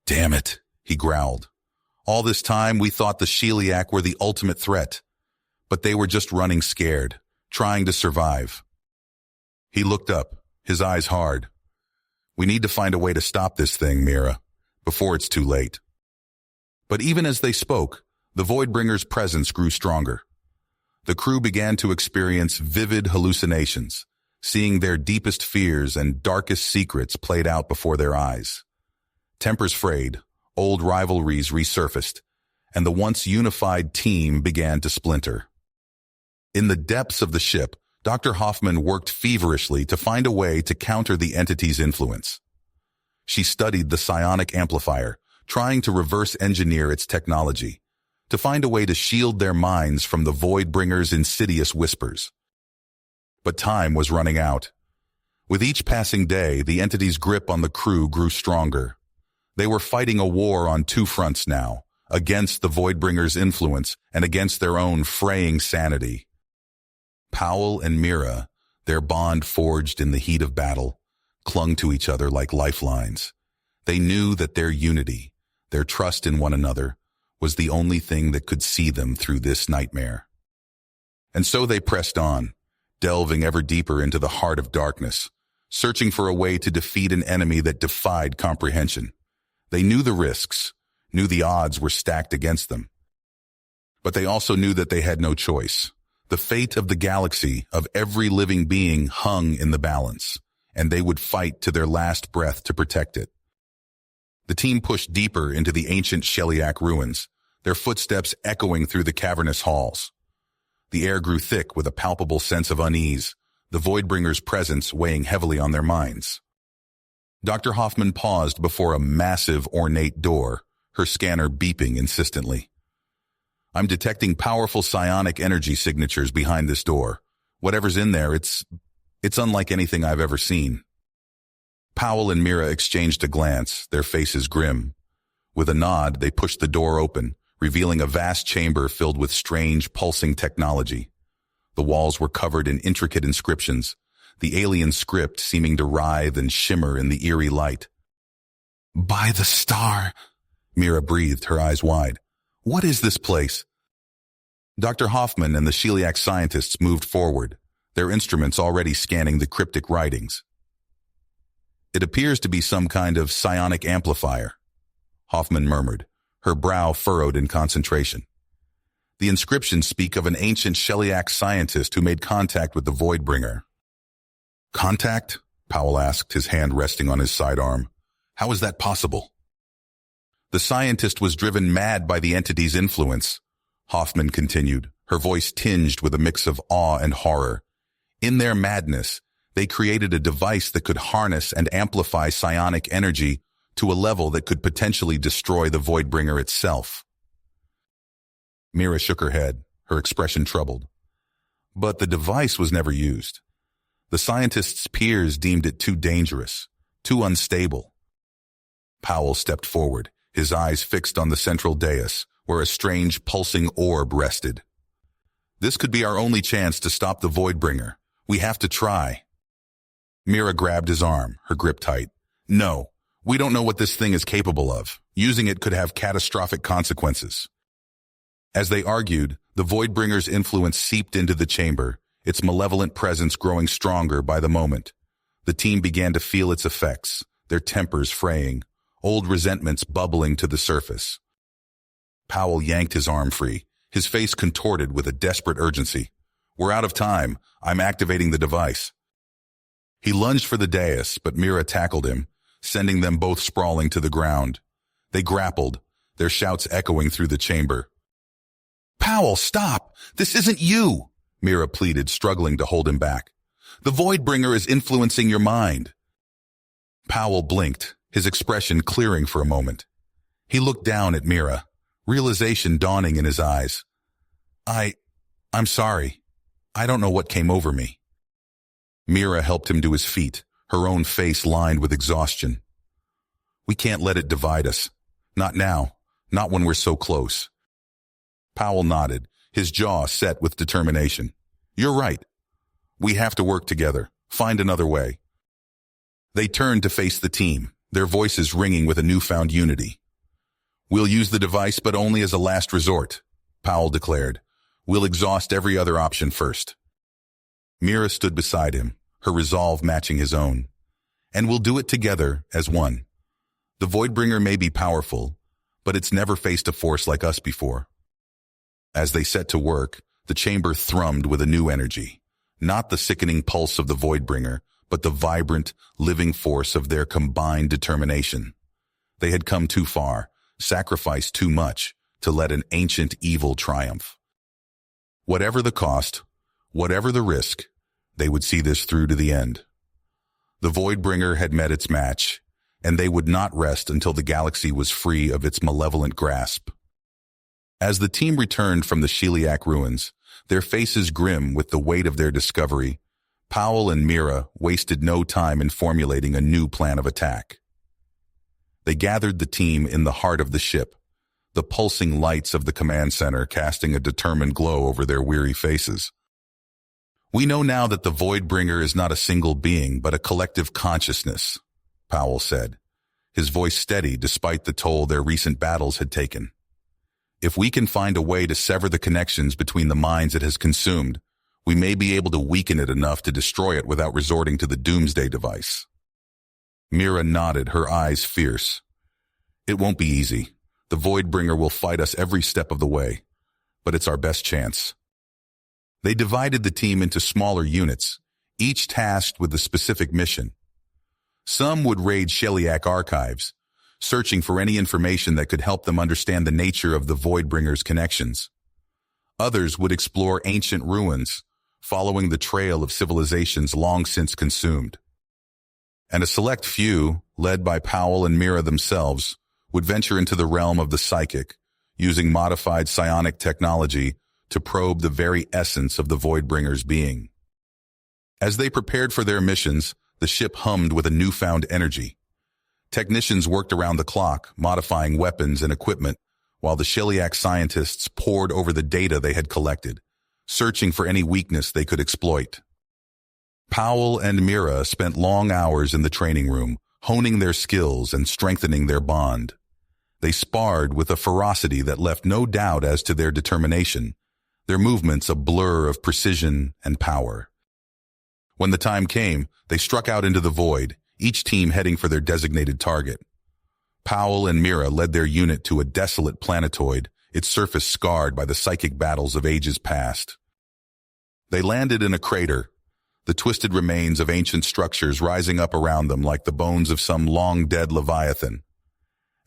"Damn it," he growled. "All this time we thought the Sheliak were the ultimate threat, but they were just running scared, trying to survive." He looked up, his eyes hard. "We need to find a way to stop this thing, Mira, before it's too late." But even as they spoke, the Voidbringer's presence grew stronger. The crew began to experience vivid hallucinations, seeing their deepest fears and darkest secrets played out before their eyes. Tempers frayed, old rivalries resurfaced, and the once unified team began to splinter. In the depths of the ship, Dr. Hoffman worked feverishly to find a way to counter the entity's influence. She studied the psionic amplifier, trying to reverse engineer its technology, to find a way to shield their minds from the Voidbringer's insidious whispers. But time was running out. With each passing day, the entity's grip on the crew grew stronger. They were fighting a war on two fronts now, against the Voidbringer's influence and against their own fraying sanity. Powell and Mira, their bond forged in the heat of battle, clung to each other like lifelines. They knew that their unity, their trust in one another, was the only thing that could see them through this nightmare. And so they pressed on, delving ever deeper into the heart of darkness, searching for a way to defeat an enemy that defied comprehension. They knew the risks, knew the odds were stacked against them. But they also knew that they had no choice. The fate of the galaxy, of every living being, hung in the balance. and they would fight to their last breath to protect it. The team pushed deeper into the ancient Sheliak ruins, their footsteps echoing through the cavernous halls. The air grew thick with a palpable sense of unease, the Voidbringer's presence weighing heavily on their minds. Dr. Hoffman paused before a massive, ornate door, her scanner beeping insistently. I'm detecting powerful psionic energy signatures behind this door. Whatever's in there, it's unlike anything I've ever seen. Powell and Mira exchanged a glance, their faces grim. With a nod, they pushed the door open, revealing a vast chamber filled with strange, pulsing technology. The walls were covered in intricate inscriptions, the alien script seeming to writhe and shimmer in the eerie light. By the star, Mira breathed, her eyes wide. What is this place? Dr. Hoffman and the Sheliak scientists moved forward, their instruments already scanning the cryptic writings. It appears to be some kind of psionic amplifier, Hoffman murmured, her brow furrowed in concentration. The inscriptions speak of an ancient Sheliak scientist who made contact with the Voidbringer. Contact? Powell asked, his hand resting on his sidearm. How is that possible? The scientist was driven mad by the entity's influence, Hoffman continued, her voice tinged with a mix of awe and horror. In their madness, they created a device that could harness and amplify psionic energy to a level that could potentially destroy the Voidbringer itself. Mira shook her head, her expression troubled. But the device was never used. The scientists' peers deemed it too dangerous, too unstable. Powell stepped forward, his eyes fixed on the central dais, where a strange pulsing orb rested. This could be our only chance to stop the Voidbringer. We have to try. Mira grabbed his arm, her grip tight. No, we don't know what this thing is capable of. Using it could have catastrophic consequences. As they argued, the Voidbringer's influence seeped into the chamber, its malevolent presence growing stronger by the moment. The team began to feel its effects, their tempers fraying, old resentments bubbling to the surface. Powell yanked his arm free, his face contorted with a desperate urgency. We're out of time. I'm activating the device. He lunged for the dais, but Mira tackled him, sending them both sprawling to the ground. They grappled, their shouts echoing through the chamber. Powell, stop! This isn't you! Mira pleaded, struggling to hold him back. The Voidbringer is influencing your mind. Powell blinked, his expression clearing for a moment. He looked down at Mira, realization dawning in his eyes. I'm sorry. I don't know what came over me. Mira helped him to his feet, her own face lined with exhaustion. We can't let it divide us. Not now. Not when we're so close. Powell nodded, his jaw set with determination. You're right. We have to work together. Find another way. They turned to face the team, their voices ringing with a newfound unity. We'll use the device, but only as a last resort, Powell declared. We'll exhaust every other option first. Mira stood beside him, her resolve matching his own. And we'll do it together as one. The Voidbringer may be powerful, but it's never faced a force like us before. As they set to work, the chamber thrummed with a new energy. Not the sickening pulse of the Voidbringer, but the vibrant, living force of their combined determination. They had come too far, sacrificed too much, to let an ancient evil triumph. Whatever the cost, whatever the risk, they would see this through to the end. The Voidbringer had met its match, and they would not rest until the galaxy was free of its malevolent grasp. As the team returned from the Sheliak ruins, their faces grim with the weight of their discovery, Powell and Mira wasted no time in formulating a new plan of attack. They gathered the team in the heart of the ship, the pulsing lights of the command center casting a determined glow over their weary faces. We know now that the Voidbringer is not a single being, but a collective consciousness, Powell said, his voice steady despite the toll their recent battles had taken. If we can find a way to sever the connections between the minds it has consumed, we may be able to weaken it enough to destroy it without resorting to the doomsday device. Mira nodded, her eyes fierce. It won't be easy. The Voidbringer will fight us every step of the way, but it's our best chance. They divided the team into smaller units, each tasked with a specific mission. Some would raid Sheliak archives, searching for any information that could help them understand the nature of the Voidbringer's connections. Others would explore ancient ruins, following the trail of civilizations long since consumed. And a select few, led by Powell and Mira themselves, would venture into the realm of the psychic, using modified psionic technology to probe the very essence of the Voidbringer's being. As they prepared for their missions, the ship hummed with a newfound energy. Technicians worked around the clock, modifying weapons and equipment, while the Sheliak scientists pored over the data they had collected, searching for any weakness they could exploit. Powell and Mira spent long hours in the training room, honing their skills and strengthening their bond. They sparred with a ferocity that left no doubt as to their determination, their movements a blur of precision and power. When the time came, they struck out into the void, each team heading for their designated target. Powell and Mira led their unit to a desolate planetoid, its surface scarred by the psychic battles of ages past. They landed in a crater, the twisted remains of ancient structures rising up around them like the bones of some long-dead leviathan.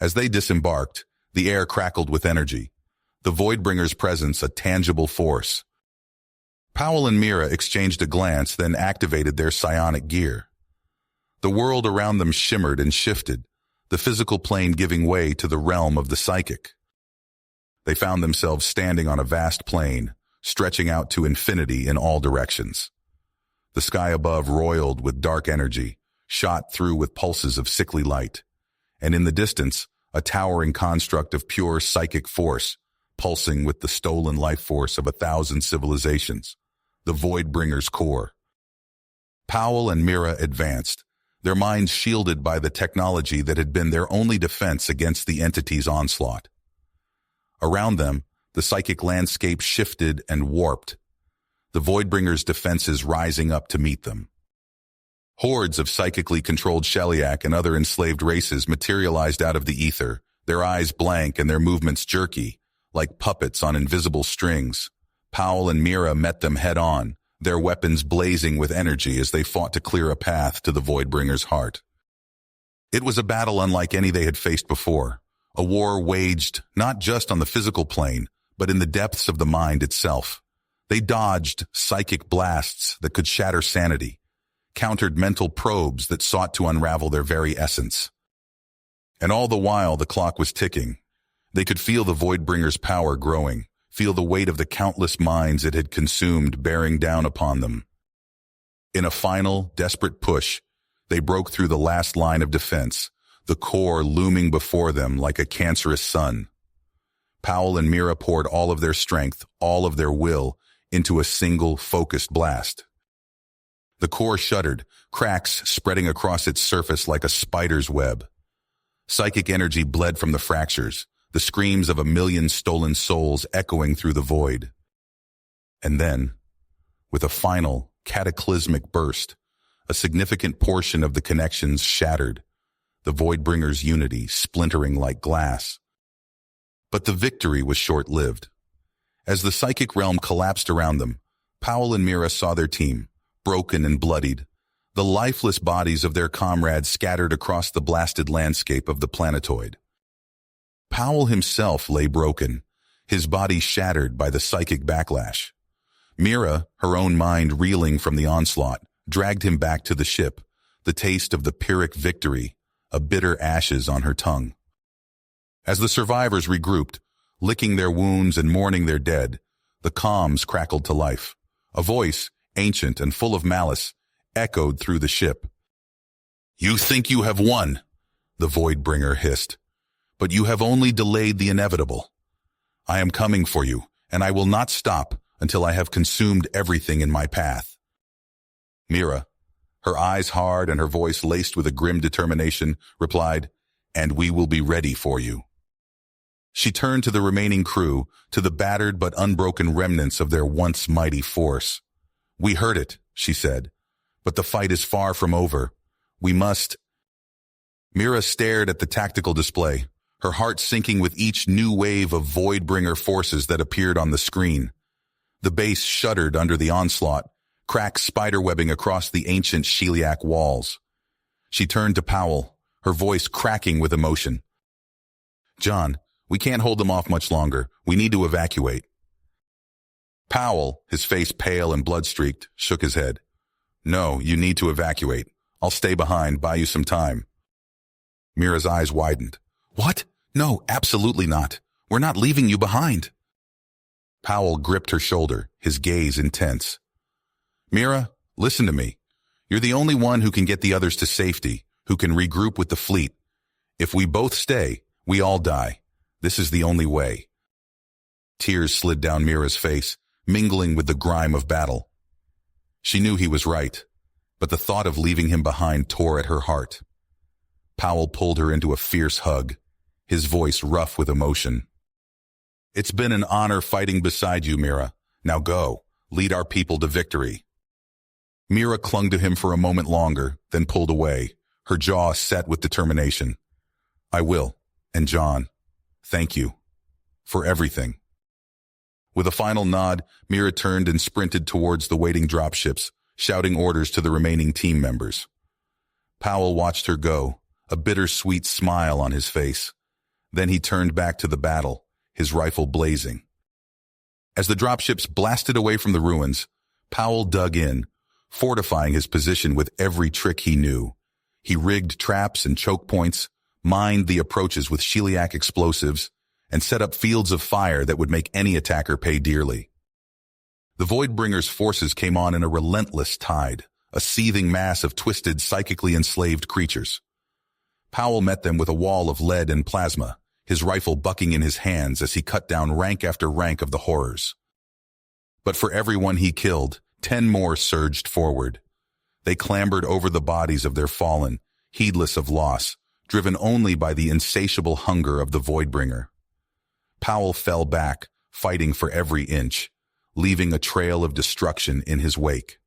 As they disembarked, the air crackled with energy, the Voidbringer's presence a tangible force. Powell and Mira exchanged a glance, then activated their psionic gear. The world around them shimmered and shifted, the physical plane giving way to the realm of the psychic. They found themselves standing on a vast plain, stretching out to infinity in all directions. The sky above roiled with dark energy, shot through with pulses of sickly light, and in the distance, a towering construct of pure psychic force, pulsing with the stolen life force of 1,000 civilizations, the Voidbringer's core. Powell and Mira advanced, their minds shielded by the technology that had been their only defense against the entity's onslaught. Around them, the psychic landscape shifted and warped, the Voidbringer's defenses rising up to meet them. Hordes of psychically controlled Sheliak and other enslaved races materialized out of the ether, their eyes blank and their movements jerky, like puppets on invisible strings. Powell and Mira met them head-on, their weapons blazing with energy as they fought to clear a path to the Voidbringer's heart. It was a battle unlike any they had faced before, a war waged not just on the physical plane, but in the depths of the mind itself. They dodged psychic blasts that could shatter sanity, countered mental probes that sought to unravel their very essence. And all the while the clock was ticking. They could feel the Voidbringer's power growing, feel the weight of the countless minds it had consumed bearing down upon them. In a final, desperate push, they broke through the last line of defense, the core looming before them like a cancerous sun. Powell and Mira poured all of their strength, all of their will, into a single, focused blast. The core shuddered, cracks spreading across its surface like a spider's web. Psychic energy bled from the fractures, the screams of 1,000,000 stolen souls echoing through the void. And then, with a final, cataclysmic burst, a significant portion of the connections shattered, the Voidbringer's unity splintering like glass. But the victory was short-lived. As the psychic realm collapsed around them, Powell and Mira saw their team, broken and bloodied, the lifeless bodies of their comrades scattered across the blasted landscape of the planetoid. Powell himself lay broken, his body shattered by the psychic backlash. Mira, her own mind reeling from the onslaught, dragged him back to the ship, the taste of the Pyrrhic victory, a bitter ashes on her tongue. As the survivors regrouped, licking their wounds and mourning their dead, the comms crackled to life. A voice, ancient and full of malice, echoed through the ship. "You think you have won," the Voidbringer hissed, "but you have only delayed the inevitable. I am coming for you, and I will not stop until I have consumed everything in my path." Mira, her eyes hard and her voice laced with a grim determination, replied, "And we will be ready for you." She turned to the remaining crew, to the battered but unbroken remnants of their once mighty force. "We heard it," she said, "but the fight is far from over. We must—" Mira stared at the tactical display, her heart sinking with each new wave of Voidbringer forces that appeared on the screen. The base shuddered under the onslaught, cracks spiderwebbing across the ancient Sheliak walls. She turned to Powell, her voice cracking with emotion. "John, we can't hold them off much longer. We need to evacuate." Powell, his face pale and blood-streaked, shook his head. "No, you need to evacuate. I'll stay behind, buy you some time." Mira's eyes widened. "What? No, absolutely not. We're not leaving you behind." Powell gripped her shoulder, his gaze intense. "Mira, listen to me. You're the only one who can get the others to safety, who can regroup with the fleet. If we both stay, we all die. This is the only way." Tears slid down Mira's face, mingling with the grime of battle. She knew he was right, but the thought of leaving him behind tore at her heart. Powell pulled her into a fierce hug, his voice rough with emotion. "It's been an honor fighting beside you, Mira. Now go, lead our people to victory." Mira clung to him for a moment longer, then pulled away, her jaw set with determination. "I will, and John, thank you for everything." With a final nod, Mira turned and sprinted towards the waiting dropships, shouting orders to the remaining team members. Powell watched her go, a bittersweet smile on his face. Then he turned back to the battle, his rifle blazing. As the dropships blasted away from the ruins, Powell dug in, fortifying his position with every trick he knew. He rigged traps and choke points, mined the approaches with Sheliak explosives, and set up fields of fire that would make any attacker pay dearly. The Voidbringer's forces came on in a relentless tide, a seething mass of twisted, psychically enslaved creatures. Powell met them with a wall of lead and plasma, his rifle bucking in his hands as he cut down rank after rank of the horrors. But for every one he killed, 10 more surged forward. They clambered over the bodies of their fallen, heedless of loss, driven only by the insatiable hunger of the Voidbringer. Powell fell back, fighting for every inch, leaving a trail of destruction in his wake.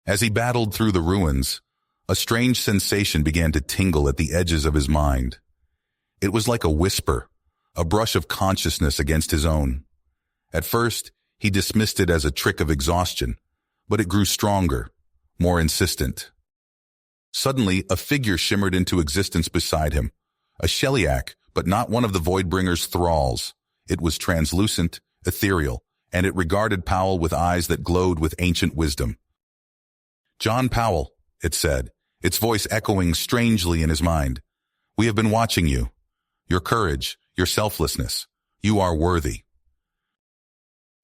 As he battled through the ruins, a strange sensation began to tingle at the edges of his mind. It was like a whisper, a brush of consciousness against his own. At first, he dismissed it as a trick of exhaustion, but it grew stronger, more insistent. Suddenly, a figure shimmered into existence beside him, a Sheliak, but not one of the Voidbringer's thralls. It was translucent, ethereal, and it regarded Powell with eyes that glowed with ancient wisdom. "John Powell," it said, its voice echoing strangely in his mind. "We have been watching you. Your courage, your selflessness. You are worthy."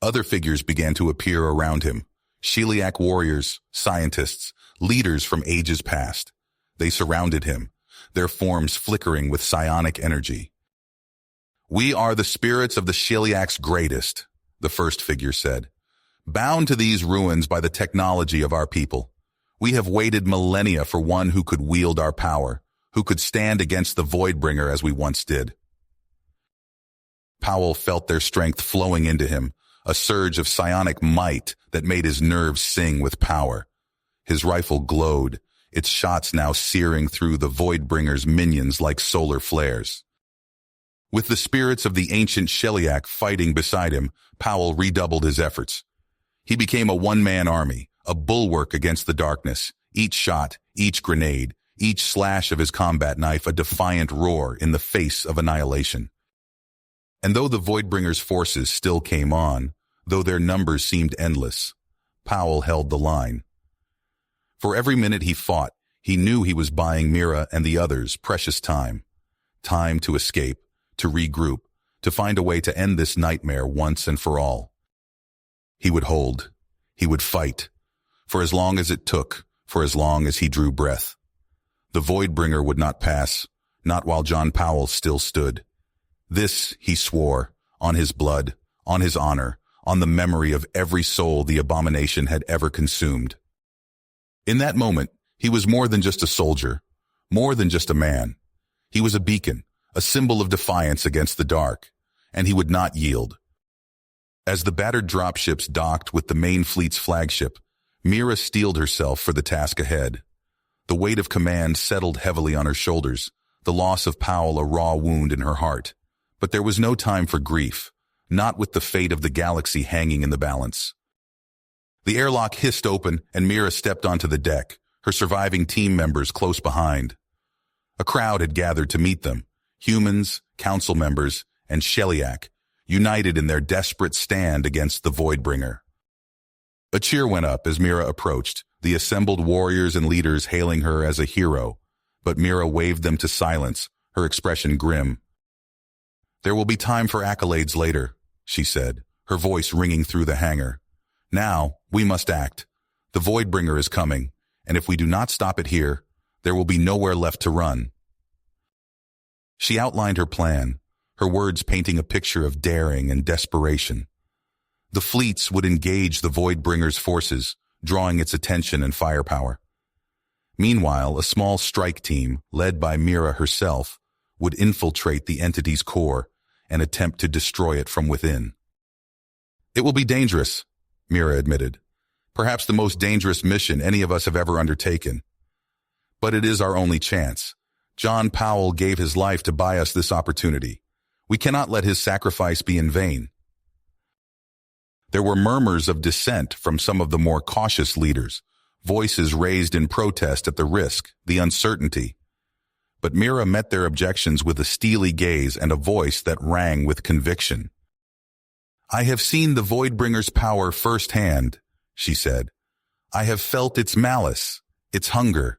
Other figures began to appear around him. Sheliak warriors, scientists, leaders from ages past. They surrounded him, their forms flickering with psionic energy. "We are the spirits of the Sheliak's greatest," the first figure said. "Bound to these ruins by the technology of our people. We have waited millennia for one who could wield our power, who could stand against the Voidbringer as we once did." Powell felt their strength flowing into him, a surge of psionic might that made his nerves sing with power. His rifle glowed, its shots now searing through the Voidbringer's minions like solar flares. With the spirits of the ancient Sheliak fighting beside him, Powell redoubled his efforts. He became a one-man army, a bulwark against the darkness, each shot, each grenade, each slash of his combat knife a defiant roar in the face of annihilation. And though the Voidbringer's forces still came on, though their numbers seemed endless, Powell held the line. For every minute he fought, he knew he was buying Mira and the others precious time. Time to escape, to regroup, to find a way to end this nightmare once and for all. He would hold. He would fight. For as long as it took, for as long as he drew breath. The Voidbringer would not pass, not while John Powell still stood. This, he swore, on his blood, on his honor, on the memory of every soul the abomination had ever consumed. In that moment, he was more than just a soldier, more than just a man. He was a beacon, a symbol of defiance against the dark, and he would not yield. As the battered dropships docked with the main fleet's flagship, Mira steeled herself for the task ahead. The weight of command settled heavily on her shoulders, the loss of Powell a raw wound in her heart. But there was no time for grief, not with the fate of the galaxy hanging in the balance. The airlock hissed open, and Mira stepped onto the deck, her surviving team members close behind. A crowd had gathered to meet them, humans, council members, and Sheliak, united in their desperate stand against the Voidbringer. A cheer went up as Mira approached, the assembled warriors and leaders hailing her as a hero, but Mira waved them to silence, her expression grim. "There will be time for accolades later," she said, her voice ringing through the hangar. "Now, we must act. The Voidbringer is coming, and if we do not stop it here, there will be nowhere left to run." She outlined her plan, her words painting a picture of daring and desperation. The fleets would engage the Voidbringer's forces, drawing its attention and firepower. Meanwhile, a small strike team, led by Mira herself, would infiltrate the entity's core and attempt to destroy it from within. "It will be dangerous," Mira admitted. "Perhaps the most dangerous mission any of us have ever undertaken. But it is our only chance. John Powell gave his life to buy us this opportunity. We cannot let his sacrifice be in vain." There were murmurs of dissent from some of the more cautious leaders, voices raised in protest at the risk, the uncertainty. But Mira met their objections with a steely gaze and a voice that rang with conviction. "I have seen the Voidbringer's power firsthand," she said. "I have felt its malice, its hunger.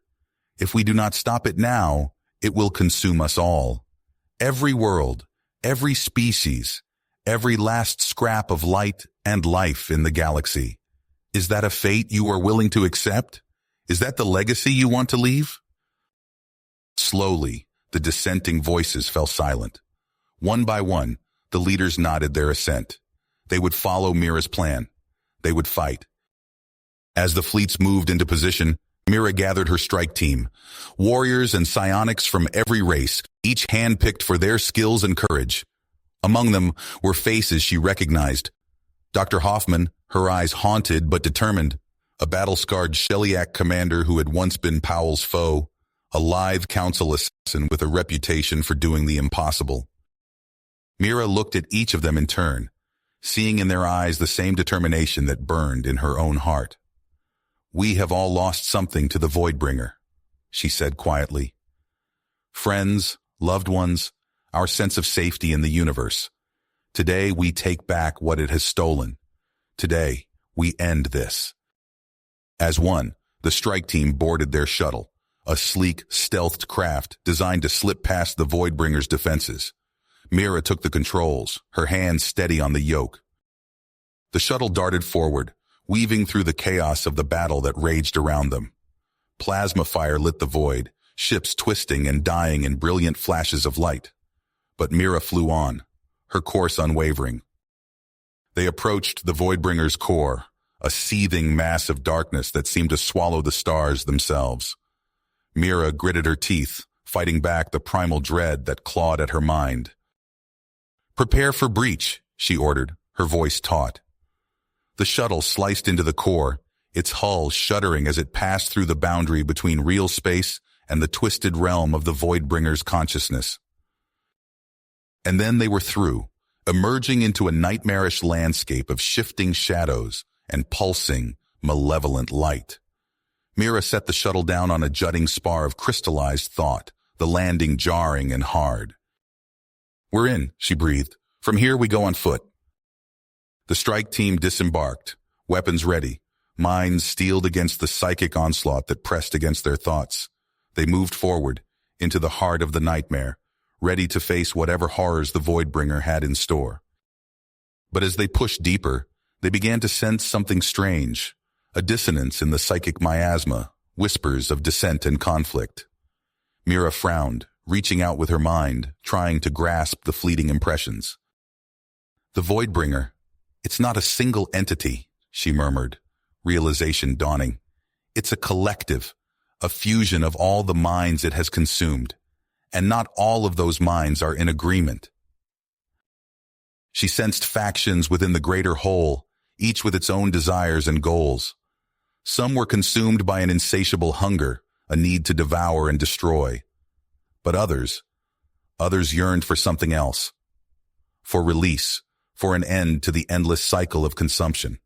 If we do not stop it now, it will consume us all. Every world, every species, every last scrap of light and life in the galaxy. Is that a fate you are willing to accept? Is that the legacy you want to leave?" Slowly, the dissenting voices fell silent. One by one, the leaders nodded their assent. They would follow Mira's plan. They would fight. As the fleets moved into position, Mira gathered her strike team, warriors and psionics from every race, each handpicked for their skills and courage. Among them were faces she recognized. Dr. Hoffman, her eyes haunted but determined, a battle-scarred Sheliak commander who had once been Powell's foe, a lithe council assassin with a reputation for doing the impossible. Mira looked at each of them in turn, seeing in their eyes the same determination that burned in her own heart. "We have all lost something to the Voidbringer," she said quietly. "Friends, loved ones, our sense of safety in the universe. Today we take back what it has stolen. Today we end this." As one, the strike team boarded their shuttle, a sleek, stealthed craft designed to slip past the Voidbringer's defenses. Mira took the controls, her hands steady on the yoke. The shuttle darted forward, weaving through the chaos of the battle that raged around them. Plasma fire lit the void, ships twisting and dying in brilliant flashes of light. But Mira flew on, her course unwavering. They approached the Voidbringer's core, a seething mass of darkness that seemed to swallow the stars themselves. Mira gritted her teeth, fighting back the primal dread that clawed at her mind. "Prepare for breach," she ordered, her voice taut. The shuttle sliced into the core, its hull shuddering as it passed through the boundary between real space and the twisted realm of the Voidbringer's consciousness. And then they were through, emerging into a nightmarish landscape of shifting shadows and pulsing, malevolent light. Mira set the shuttle down on a jutting spar of crystallized thought, the landing jarring and hard. "We're in," she breathed. "From here we go on foot." The strike team disembarked, weapons ready, minds steeled against the psychic onslaught that pressed against their thoughts. They moved forward, into the heart of the nightmare, ready to face whatever horrors the Voidbringer had in store. But as they pushed deeper, they began to sense something strange, a dissonance in the psychic miasma, whispers of dissent and conflict. Mira frowned, reaching out with her mind, trying to grasp the fleeting impressions. "The Voidbringer, it's not a single entity," she murmured, realization dawning. "It's a collective, a fusion of all the minds it has consumed, and not all of those minds are in agreement." She sensed factions within the greater whole, each with its own desires and goals. Some were consumed by an insatiable hunger, a need to devour and destroy. But others yearned for something else, for release, for an end to the endless cycle of consumption.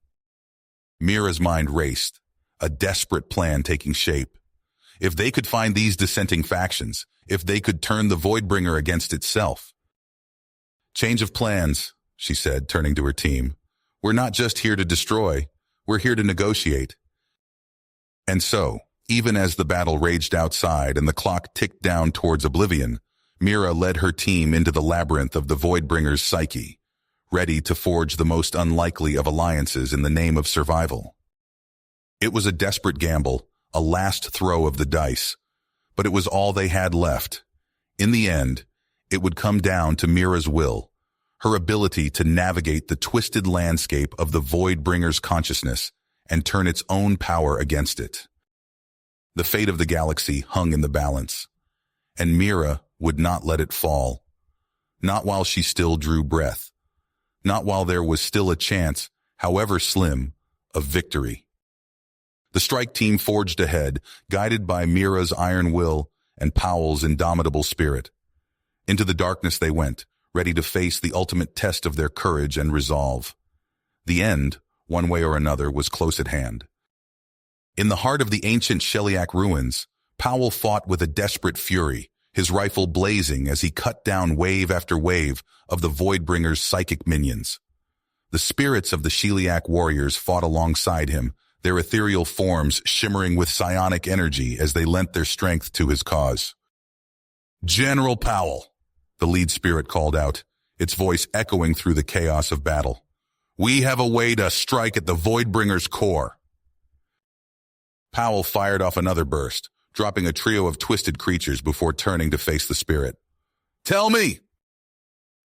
Mira's mind raced, a desperate plan taking shape. If they could find these dissenting factions, if they could turn the Voidbringer against itself. Change of plans, she said, turning to her team. We're not just here to destroy, we're here to negotiate. And so, even as the battle raged outside and the clock ticked down towards oblivion, Mira led her team into the labyrinth of the Voidbringer's psyche, ready to forge the most unlikely of alliances in the name of survival. It was a desperate gamble, a last throw of the dice, but it was all they had left. In the end, it would come down to Mira's will, her ability to navigate the twisted landscape of the Voidbringer's consciousness and turn its own power against it. The fate of the galaxy hung in the balance, and Mira would not let it fall. Not while she still drew breath. Not while there was still a chance, however slim, of victory. The strike team forged ahead, guided by Mira's iron will and Powell's indomitable spirit. Into the darkness they went, ready to face the ultimate test of their courage and resolve. The end, one way or another, was close at hand. In the heart of the ancient Sheliak ruins, Powell fought with a desperate fury, his rifle blazing as he cut down wave after wave of the Voidbringer's psychic minions. The spirits of the Sheliak warriors fought alongside him, their ethereal forms shimmering with psionic energy as they lent their strength to his cause. "General Powell," the lead spirit called out, its voice echoing through the chaos of battle. "We have a way to strike at the Voidbringer's core." Powell fired off another burst, dropping a trio of twisted creatures before turning to face the spirit. "Tell me!"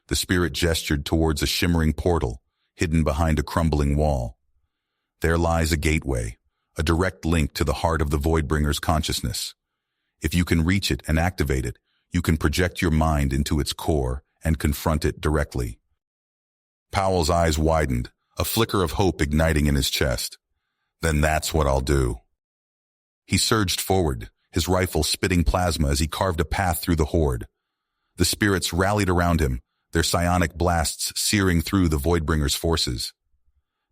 The spirit gestured towards a shimmering portal, hidden behind a crumbling wall. There lies a gateway, a direct link to the heart of the Voidbringer's consciousness. If you can reach it and activate it, you can project your mind into its core and confront it directly. Powell's eyes widened, a flicker of hope igniting in his chest. "Then that's what I'll do." He surged forward, his rifle spitting plasma as he carved a path through the horde. The spirits rallied around him, their psionic blasts searing through the Voidbringer's forces.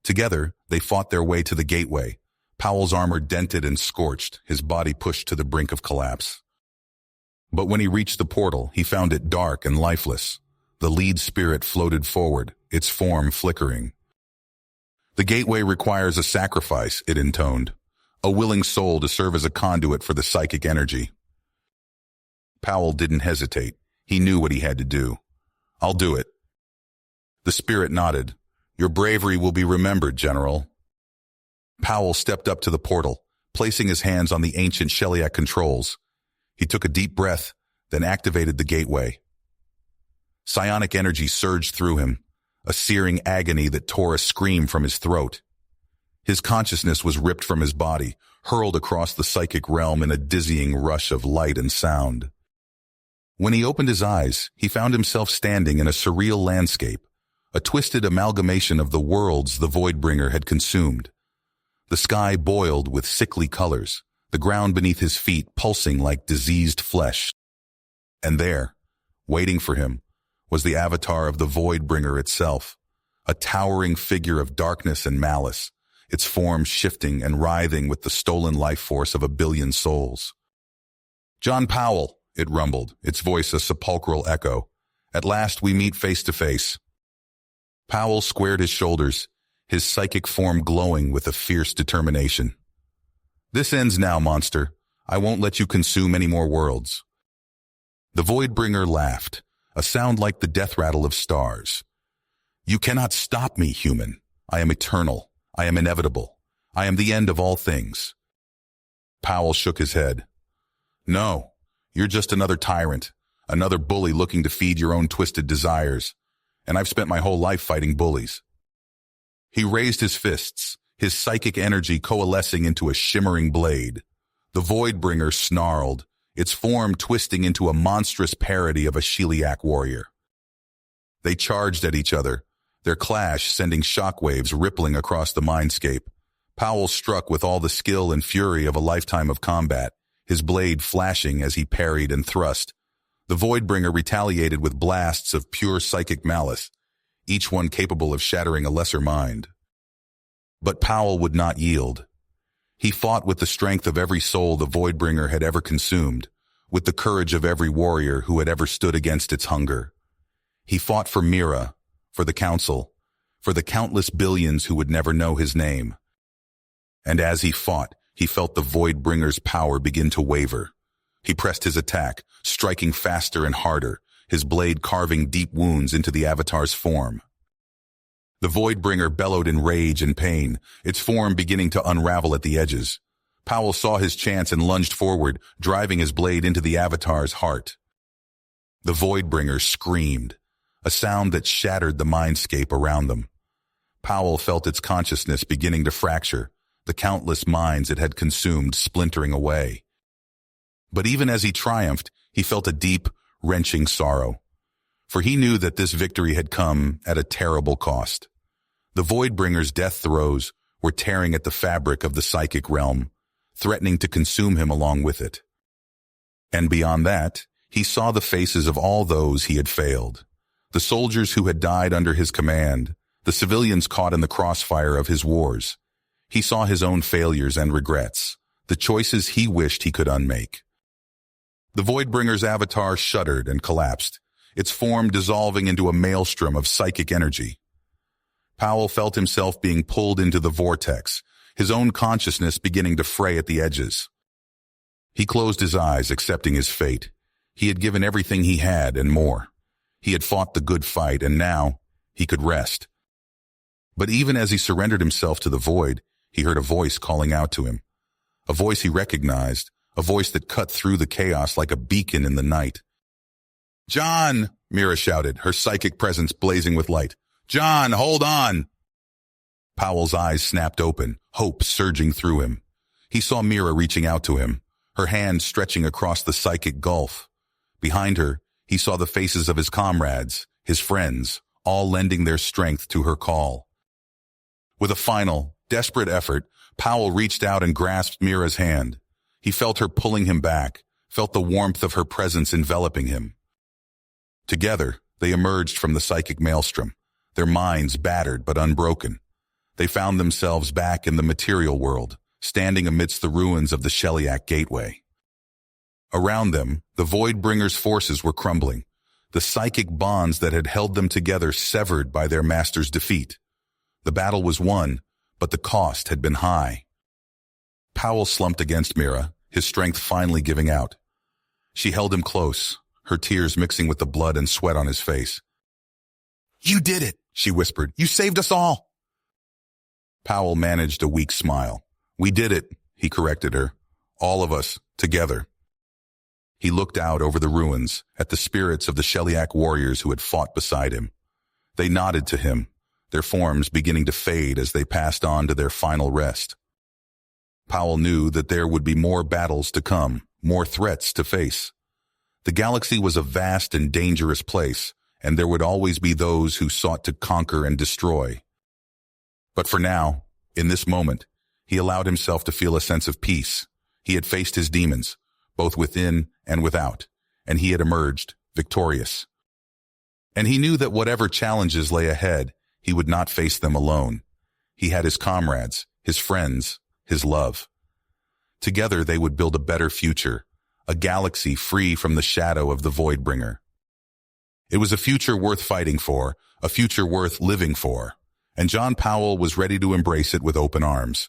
Together, they fought their way to the gateway, Powell's armor dented and scorched, his body pushed to the brink of collapse. But when he reached the portal, he found it dark and lifeless. The lead spirit floated forward, its form flickering. "The gateway requires a sacrifice," it intoned. "A willing soul to serve as a conduit for the psychic energy." Powell didn't hesitate. He knew what he had to do. "I'll do it." The spirit nodded. "Your bravery will be remembered, General." Powell stepped up to the portal, placing his hands on the ancient Sheliak controls. He took a deep breath, then activated the gateway. Psionic energy surged through him, a searing agony that tore a scream from his throat. His consciousness was ripped from his body, hurled across the psychic realm in a dizzying rush of light and sound. When he opened his eyes, he found himself standing in a surreal landscape, a twisted amalgamation of the worlds the Voidbringer had consumed. The sky boiled with sickly colors, the ground beneath his feet pulsing like diseased flesh. And there, waiting for him, was the avatar of the Voidbringer itself, a towering figure of darkness and malice, its form shifting and writhing with the stolen life force of a billion souls. "John Powell," it rumbled, its voice a sepulchral echo. "At last we meet face to face." Powell squared his shoulders, his psychic form glowing with a fierce determination. "This ends now, monster. I won't let you consume any more worlds." The Voidbringer laughed, a sound like the death rattle of stars. "You cannot stop me, human. I am eternal. I am inevitable. I am the end of all things." Powell shook his head. "No, you're just another tyrant, another bully looking to feed your own twisted desires, and I've spent my whole life fighting bullies." He raised his fists, his psychic energy coalescing into a shimmering blade. The Voidbringer snarled, its form twisting into a monstrous parody of a Sheliak warrior. They charged at each other, their clash sending shockwaves rippling across the mindscape. Powell struck with all the skill and fury of a lifetime of combat, his blade flashing as he parried and thrust. The Voidbringer retaliated with blasts of pure psychic malice, each one capable of shattering a lesser mind. But Powell would not yield. He fought with the strength of every soul the Voidbringer had ever consumed, with the courage of every warrior who had ever stood against its hunger. He fought for Mira, for the Council, for the countless billions who would never know his name. And as he fought, he felt the Voidbringer's power begin to waver. He pressed his attack, striking faster and harder, his blade carving deep wounds into the Avatar's form. The Voidbringer bellowed in rage and pain, its form beginning to unravel at the edges. Powell saw his chance and lunged forward, driving his blade into the Avatar's heart. The Voidbringer screamed, a sound that shattered the mindscape around them. Powell felt its consciousness beginning to fracture, the countless minds it had consumed splintering away. But even as he triumphed, he felt a deep, wrenching sorrow. For he knew that this victory had come at a terrible cost. The Voidbringer's death throes were tearing at the fabric of the psychic realm, threatening to consume him along with it. And beyond that, he saw the faces of all those he had failed. The soldiers who had died under his command, the civilians caught in the crossfire of his wars. He saw his own failures and regrets, the choices he wished he could unmake. The Voidbringer's avatar shuddered and collapsed, its form dissolving into a maelstrom of psychic energy. Powell felt himself being pulled into the vortex, his own consciousness beginning to fray at the edges. He closed his eyes, accepting his fate. He had given everything he had and more. He had fought the good fight, and now he could rest. But even as he surrendered himself to the void, he heard a voice calling out to him. A voice he recognized, a voice that cut through the chaos like a beacon in the night. "John!" Mira shouted, her psychic presence blazing with light. "John, hold on!" Powell's eyes snapped open, hope surging through him. He saw Mira reaching out to him, her hand stretching across the psychic gulf. Behind her, he saw the faces of his comrades, his friends, all lending their strength to her call. With a final, desperate effort, Powell reached out and grasped Mira's hand. He felt her pulling him back, felt the warmth of her presence enveloping him. Together, they emerged from the psychic maelstrom, their minds battered but unbroken. They found themselves back in the material world, standing amidst the ruins of the Sheliak Gateway. Around them, the Voidbringer's forces were crumbling, the psychic bonds that had held them together severed by their master's defeat. The battle was won, but the cost had been high. Powell slumped against Mira, his strength finally giving out. She held him close, her tears mixing with the blood and sweat on his face. "You did it," she whispered. "You saved us all." Powell managed a weak smile. "We did it," he corrected her. "All of us, together." He looked out over the ruins, at the spirits of the Sheliak warriors who had fought beside him. They nodded to him, their forms beginning to fade as they passed on to their final rest. Powell knew that there would be more battles to come, more threats to face. The galaxy was a vast and dangerous place, and there would always be those who sought to conquer and destroy. But for now, in this moment, he allowed himself to feel a sense of peace. He had faced his demons, both within and without, and he had emerged victorious. And he knew that whatever challenges lay ahead, he would not face them alone. He had his comrades, his friends, his love. Together they would build a better future, a galaxy free from the shadow of the Voidbringer. It was a future worth fighting for, a future worth living for, and John Powell was ready to embrace it with open arms.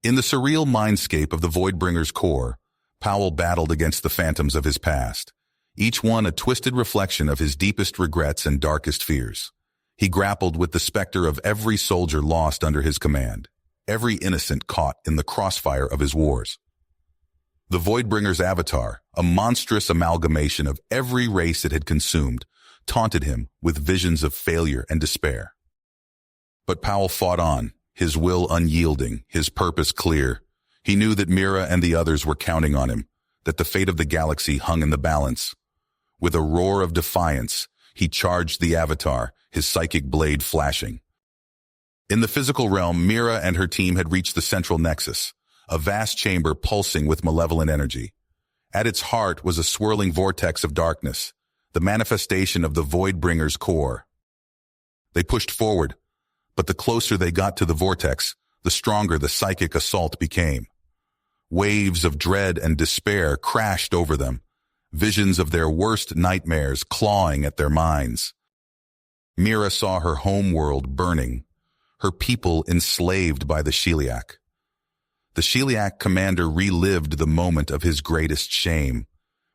In the surreal mindscape of the Voidbringer's core, Powell battled against the phantoms of his past, each one a twisted reflection of his deepest regrets and darkest fears. He grappled with the specter of every soldier lost under his command, every innocent caught in the crossfire of his wars. The Voidbringer's avatar, a monstrous amalgamation of every race it had consumed, taunted him with visions of failure and despair. But Powell fought on, his will unyielding, his purpose clear. He knew that Mira and the others were counting on him, that the fate of the galaxy hung in the balance. With a roar of defiance, he charged the avatar, his psychic blade flashing. In the physical realm, Mira and her team had reached the central nexus, a vast chamber pulsing with malevolent energy. At its heart was a swirling vortex of darkness, the manifestation of the Voidbringer's core. They pushed forward, but the closer they got to the vortex, the stronger the psychic assault became. Waves of dread and despair crashed over them, visions of their worst nightmares clawing at their minds. Mira saw her homeworld burning, her people enslaved by the Sheliak. The Sheliak commander relived the moment of his greatest shame,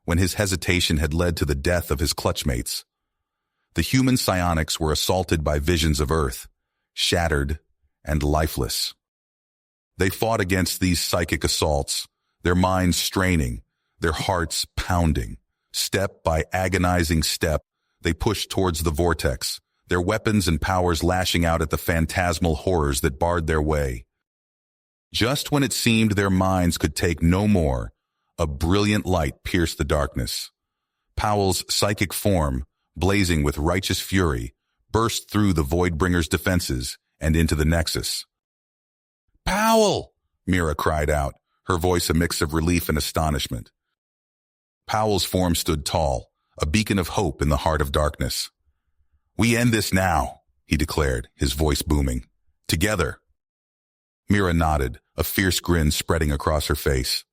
when his hesitation had led to the death of his clutchmates. The human psionics were assaulted by visions of Earth, shattered and lifeless. They fought against these psychic assaults, their minds straining, their hearts pounding. Step by agonizing step, they pushed towards the vortex, their weapons and powers lashing out at the phantasmal horrors that barred their way. Just when it seemed their minds could take no more, a brilliant light pierced the darkness. Powell's psychic form, blazing with righteous fury, burst through the Voidbringer's defenses and into the Nexus. "Powell!" Mira cried out, her voice a mix of relief and astonishment. Powell's form stood tall, a beacon of hope in the heart of darkness. "We end this now," he declared, his voice booming. "Together." Mira nodded, a fierce grin spreading across her face.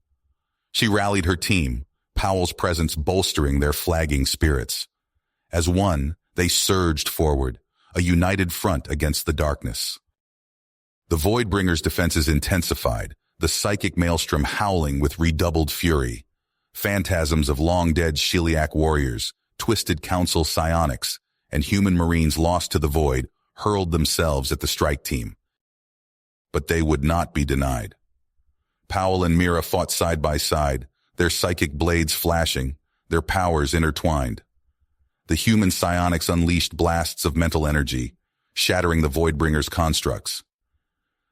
She rallied her team, Powell's presence bolstering their flagging spirits. As one, they surged forward, a united front against the darkness. The Voidbringer's defenses intensified, the psychic maelstrom howling with redoubled fury. Phantasms of long-dead Sheliak warriors, twisted council psionics, and human marines lost to the void hurled themselves at the strike team. But they would not be denied. Powell and Mira fought side by side, their psychic blades flashing, their powers intertwined. The human psionics unleashed blasts of mental energy, shattering the Voidbringer's constructs.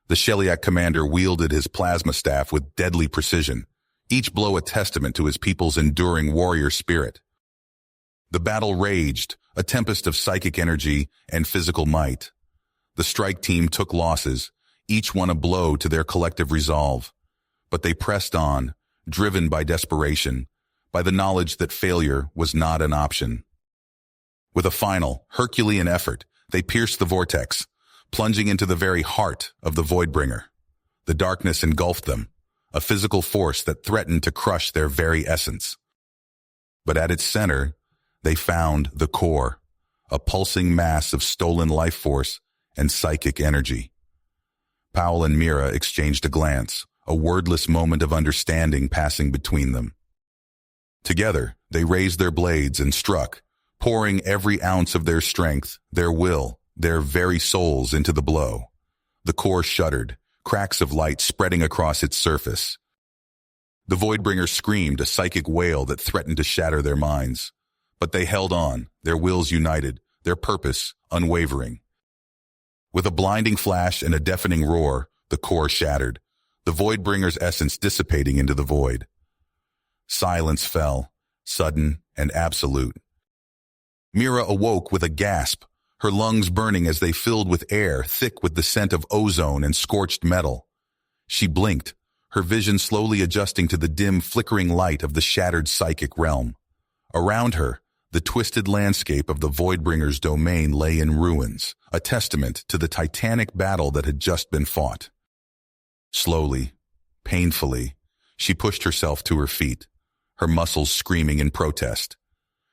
The Sheliak commander wielded his plasma staff with deadly precision, each blow a testament to his people's enduring warrior spirit. The battle raged, a tempest of psychic energy and physical might. The strike team took losses, each one a blow to their collective resolve. But they pressed on, driven by desperation, by the knowledge that failure was not an option. With a final, Herculean effort, they pierced the vortex, plunging into the very heart of the Voidbringer. The darkness engulfed them, a physical force that threatened to crush their very essence. But at its center, they found the core, a pulsing mass of stolen life force and psychic energy. Powell and Mira exchanged a glance, a wordless moment of understanding passing between them. Together, they raised their blades and struck, pouring every ounce of their strength, their will, their very souls into the blow. The core shuddered, cracks of light spreading across its surface. The Voidbringer screamed, a psychic wail that threatened to shatter their minds. But they held on, their wills united, their purpose unwavering. With a blinding flash and a deafening roar, the core shattered, the Voidbringer's essence dissipating into the void. Silence fell, sudden and absolute. Mira awoke with a gasp, her lungs burning as they filled with air thick with the scent of ozone and scorched metal. She blinked, her vision slowly adjusting to the dim, flickering light of the shattered psychic realm. Around her, the twisted landscape of the Voidbringer's domain lay in ruins, a testament to the titanic battle that had just been fought. Slowly, painfully, she pushed herself to her feet, her muscles screaming in protest.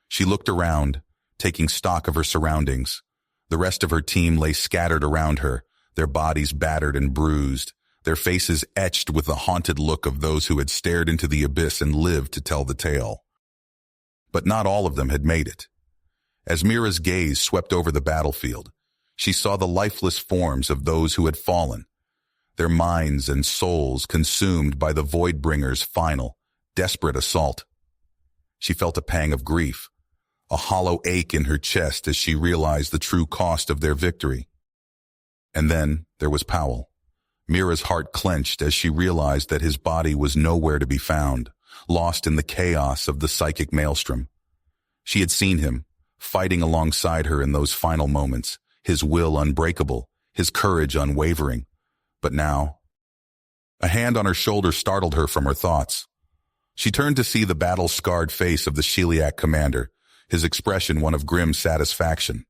She looked around, taking stock of her surroundings. The rest of her team lay scattered around her, their bodies battered and bruised, their faces etched with the haunted look of those who had stared into the abyss and lived to tell the tale. But not all of them had made it. As Mira's gaze swept over the battlefield, she saw the lifeless forms of those who had fallen, their minds and souls consumed by the Voidbringer's final, desperate assault. She felt a pang of grief, a hollow ache in her chest as she realized the true cost of their victory. And then there was Powell. Mira's heart clenched as she realized that his body was nowhere to be found, lost in the chaos of the psychic maelstrom. She had seen him, fighting alongside her in those final moments, his will unbreakable, his courage unwavering. But now, a hand on her shoulder startled her from her thoughts. She turned to see the battle-scarred face of the Sheliak commander, his expression one of grim satisfaction.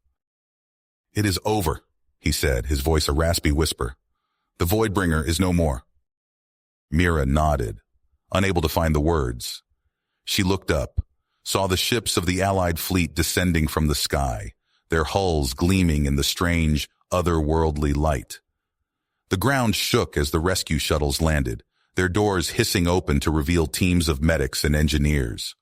"It is over," he said, his voice a raspy whisper. The Voidbringer is no more. Mira nodded, unable to find the words. She looked up, saw the ships of the Allied fleet descending from the sky, their hulls gleaming in the strange, otherworldly light. The ground shook as the rescue shuttles landed, their doors hissing open to reveal teams of medics and engineers.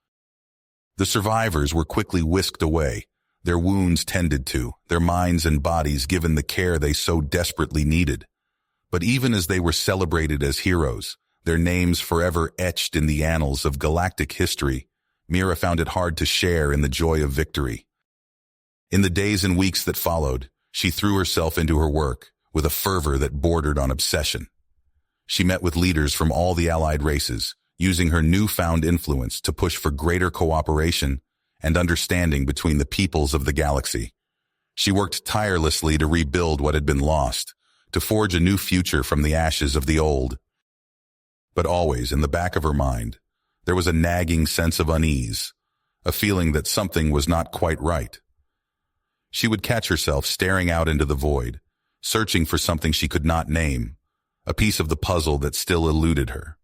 The survivors were quickly whisked away, their wounds tended to, their minds and bodies given the care they so desperately needed. But even as they were celebrated as heroes, their names forever etched in the annals of galactic history, Mira found it hard to share in the joy of victory. In the days and weeks that followed, she threw herself into her work with a fervor that bordered on obsession. She met with leaders from all the Allied races, using her newfound influence to push for greater cooperation and understanding between the peoples of the galaxy. She worked tirelessly to rebuild what had been lost, to forge a new future from the ashes of the old. But always, in the back of her mind, there was a nagging sense of unease, a feeling that something was not quite right. She would catch herself staring out into the void, searching for something she could not name, a piece of the puzzle that still eluded her.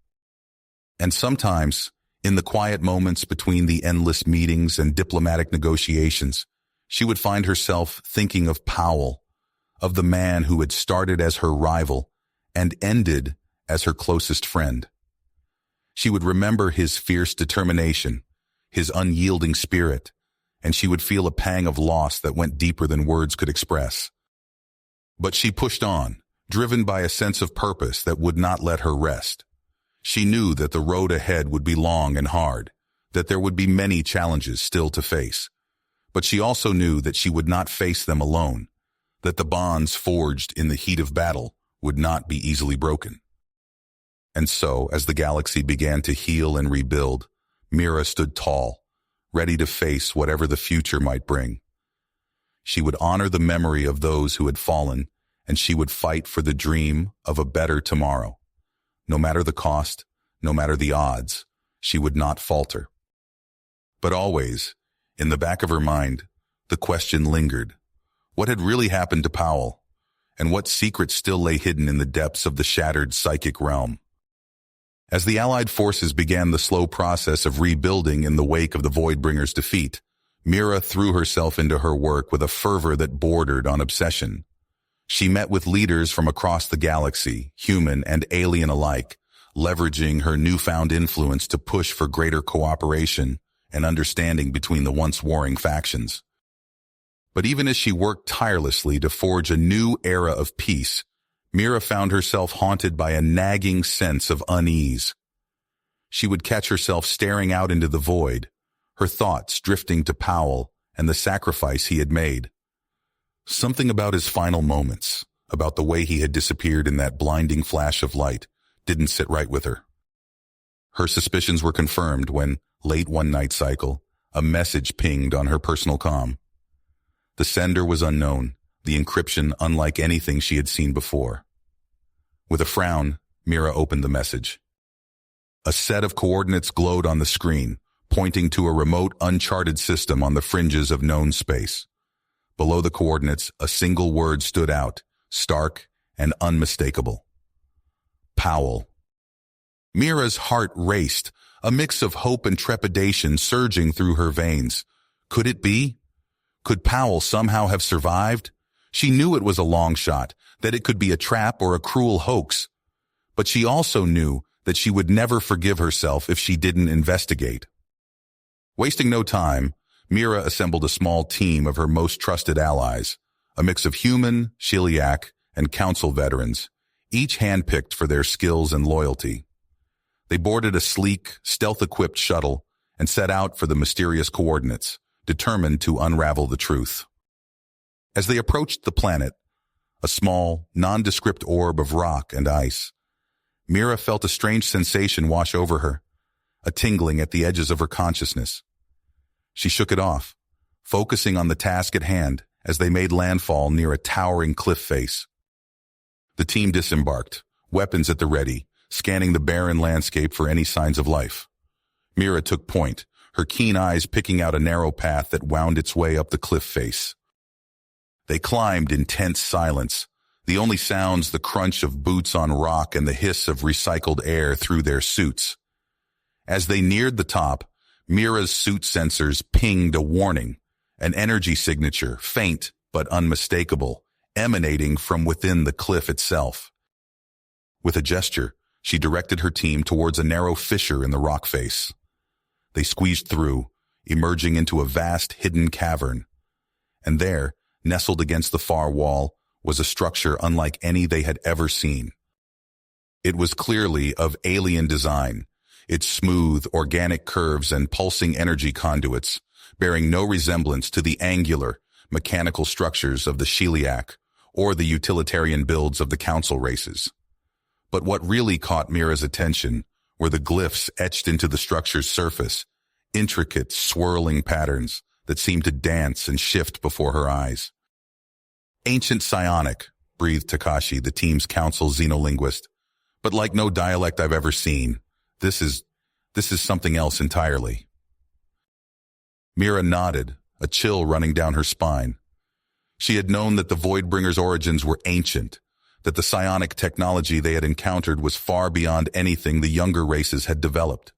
And sometimes, in the quiet moments between the endless meetings and diplomatic negotiations, she would find herself thinking of Powell, of the man who had started as her rival and ended as her closest friend. She would remember his fierce determination, his unyielding spirit, and she would feel a pang of loss that went deeper than words could express. But she pushed on, driven by a sense of purpose that would not let her rest. She knew that the road ahead would be long and hard, that there would be many challenges still to face. But she also knew that she would not face them alone, that the bonds forged in the heat of battle would not be easily broken. And so, as the galaxy began to heal and rebuild, Mira stood tall, ready to face whatever the future might bring. She would honor the memory of those who had fallen, and she would fight for the dream of a better tomorrow. No matter the cost, no matter the odds, she would not falter. But always, in the back of her mind, the question lingered. What had really happened to Powell? And what secrets still lay hidden in the depths of the shattered psychic realm? As the Allied forces began the slow process of rebuilding in the wake of the Voidbringer's defeat, Mira threw herself into her work with a fervor that bordered on obsession. She met with leaders from across the galaxy, human and alien alike, leveraging her newfound influence to push for greater cooperation and understanding between the once warring factions. But even as she worked tirelessly to forge a new era of peace, Mira found herself haunted by a nagging sense of unease. She would catch herself staring out into the void, her thoughts drifting to Powell and the sacrifice he had made. Something about his final moments, about the way he had disappeared in that blinding flash of light, didn't sit right with her. Her suspicions were confirmed when, late one night cycle, a message pinged on her personal comm. The sender was unknown, the encryption unlike anything she had seen before. With a frown, Mira opened the message. A set of coordinates glowed on the screen, pointing to a remote, uncharted system on the fringes of known space. Below the coordinates, a single word stood out, stark and unmistakable. Powell. Mira's heart raced, a mix of hope and trepidation surging through her veins. Could it be? Could Powell somehow have survived? She knew it was a long shot, that it could be a trap or a cruel hoax. But she also knew that she would never forgive herself if she didn't investigate. Wasting no time, Mira assembled a small team of her most trusted allies, a mix of human, Shiliak, and council veterans, each handpicked for their skills and loyalty. They boarded a sleek, stealth-equipped shuttle and set out for the mysterious coordinates, determined to unravel the truth. As they approached the planet, a small, nondescript orb of rock and ice, Mira felt a strange sensation wash over her, a tingling at the edges of her consciousness. She shook it off, focusing on the task at hand as they made landfall near a towering cliff face. The team disembarked, weapons at the ready, scanning the barren landscape for any signs of life. Mira took point, her keen eyes picking out a narrow path that wound its way up the cliff face. They climbed in tense silence, The only sounds the crunch of boots on rock and the hiss of recycled air through their suits. As they neared the top, Mira's suit sensors pinged a warning, an energy signature, faint but unmistakable, emanating from within the cliff itself. With a gesture, she directed her team towards a narrow fissure in the rock face. They squeezed through, emerging into a vast hidden cavern. And there, nestled against the far wall, was a structure unlike any they had ever seen. It was clearly of alien design, its smooth, organic curves and pulsing energy conduits, bearing no resemblance to the angular, mechanical structures of the Sheliak or the utilitarian builds of the council races. But what really caught Mira's attention were the glyphs etched into the structure's surface, intricate, swirling patterns that seemed to dance and shift before her eyes. Ancient Psionic, breathed Takashi, the team's council xenolinguist. But like no dialect I've ever seen, this is something else entirely. Mira nodded, a chill running down her spine. She had known that the Voidbringer's origins were ancient, that the psionic technology they had encountered was far beyond anything the younger races had developed.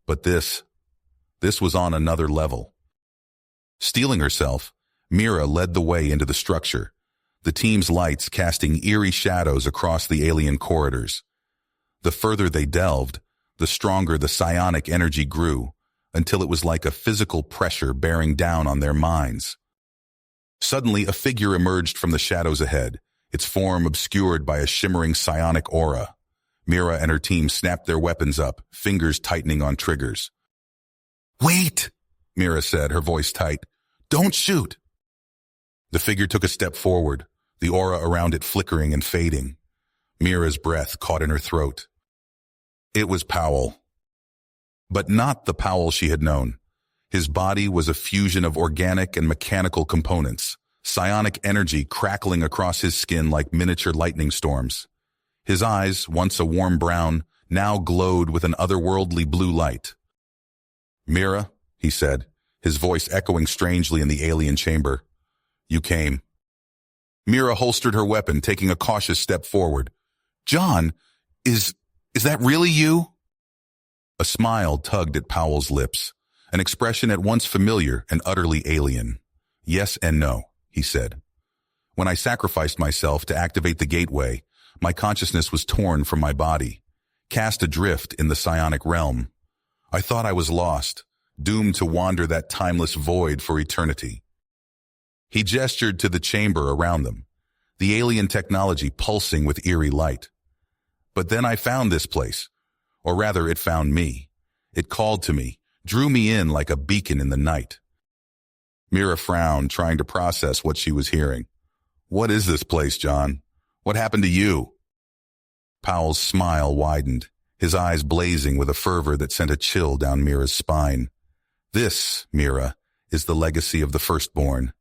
But this was on another level. Steeling herself, Mira led the way into the structure, the team's lights casting eerie shadows across the alien corridors. The further they delved, the stronger the psionic energy grew, until it was like a physical pressure bearing down on their minds. Suddenly, a figure emerged from the shadows ahead, its form obscured by a shimmering psionic aura. Mira and her team snapped their weapons up, fingers tightening on triggers. "Wait!" Mira said, her voice tight. "Don't shoot!" The figure took a step forward, the aura around it flickering and fading. Mira's breath caught in her throat. It was Powell. But not the Powell she had known. His body was a fusion of organic and mechanical components, psionic energy crackling across his skin like miniature lightning storms. His eyes, once a warm brown, now glowed with an otherworldly blue light. "Mira," he said, his voice echoing strangely in the alien chamber. "You came." Mira holstered her weapon, taking a cautious step forward. "John, is that really you?" A smile tugged at Powell's lips, an expression at once familiar and utterly alien. "Yes and no," he said. "When I sacrificed myself to activate the gateway, my consciousness was torn from my body, cast adrift in the psionic realm. I thought I was lost, doomed to wander that timeless void for eternity." He gestured to the chamber around them, the alien technology pulsing with eerie light. "But then I found this place, or rather it found me. It called to me, drew me in like a beacon in the night." Mira frowned, trying to process what she was hearing. "What is this place, John? What happened to you?" Powell's smile widened, his eyes blazing with a fervor that sent a chill down Mira's spine. "This, Mira, is the legacy of the Firstborn,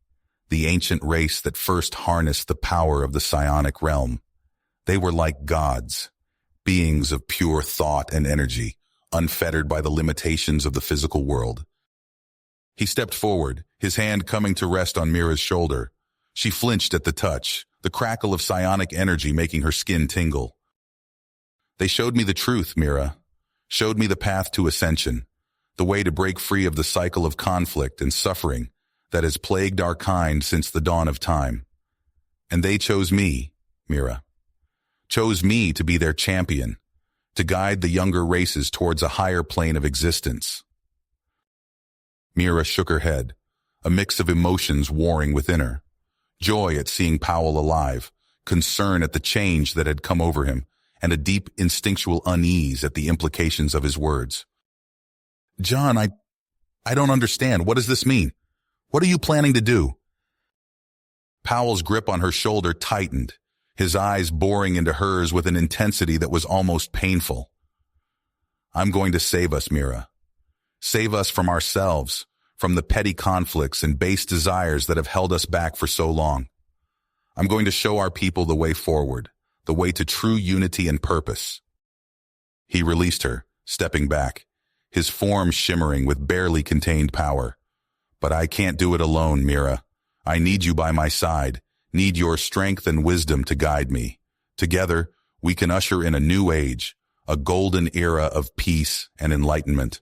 the ancient race that first harnessed the power of the psionic realm. They were like gods, beings of pure thought and energy, unfettered by the limitations of the physical world." He stepped forward, his hand coming to rest on Mira's shoulder. She flinched at the touch, the crackle of psionic energy making her skin tingle. "They showed me the truth, Mira, showed me the path to ascension, the way to break free of the cycle of conflict and suffering that has plagued our kind since the dawn of time. And they chose me, Mira, chose me to be their champion, to guide the younger races towards a higher plane of existence." Mira shook her head, a mix of emotions warring within her. Joy at seeing Powell alive, concern at the change that had come over him, and a deep instinctual unease at the implications of his words. "John, I don't understand. What does this mean? What are you planning to do?" Powell's grip on her shoulder tightened, his eyes boring into hers with an intensity that was almost painful. "I'm going to save us, Mira. Save us from ourselves, from the petty conflicts and base desires that have held us back for so long. I'm going to show our people the way forward, the way to true unity and purpose." He released her, stepping back, his form shimmering with barely contained power. "But I can't do it alone, Mira. I need you by my side, Need your strength and wisdom to guide me. Together, we can usher in a new age, a golden era of peace and enlightenment."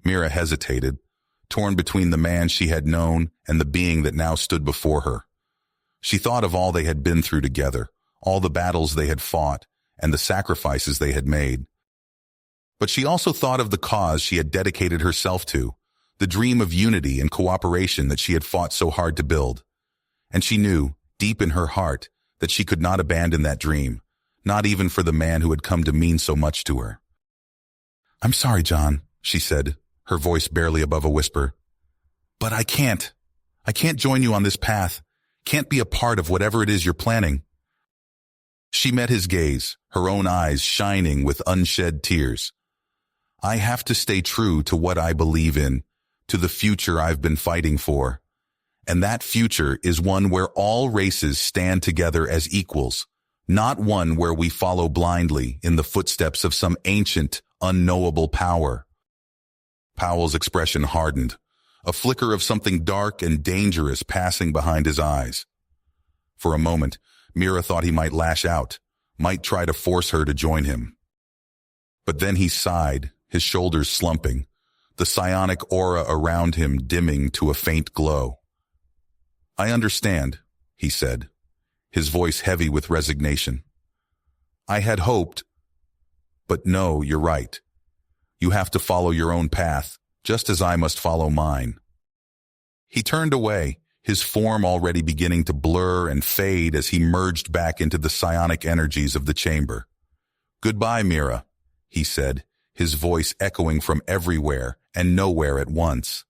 Mira hesitated, torn between the man she had known and the being that now stood before her. She thought of all they had been through together, all the battles they had fought, and the sacrifices they had made. But she also thought of the cause she had dedicated herself to, the dream of unity and cooperation that she had fought so hard to build. And she knew, deep in her heart, that she could not abandon that dream, not even for the man who had come to mean so much to her. "I'm sorry, John," she said, her voice barely above a whisper. "But I can't. I can't join you on this path, can't be a part of whatever it is you're planning." She met his gaze, her own eyes shining with unshed tears. "I have to stay true to what I believe in, to the future I've been fighting for. And that future is one where all races stand together as equals, not one where we follow blindly in the footsteps of some ancient, unknowable power." Powell's expression hardened, a flicker of something dark and dangerous passing behind his eyes. For a moment, Mira thought he might lash out, might try to force her to join him. But then he sighed, his shoulders slumping, the psionic aura around him dimming to a faint glow. "I understand," he said, his voice heavy with resignation. "I had hoped, but no, you're right. You have to follow your own path, just as I must follow mine." He turned away, his form already beginning to blur and fade as he merged back into the psionic energies of the chamber. "Goodbye, Mira," he said, his voice echoing from everywhere and nowhere at once.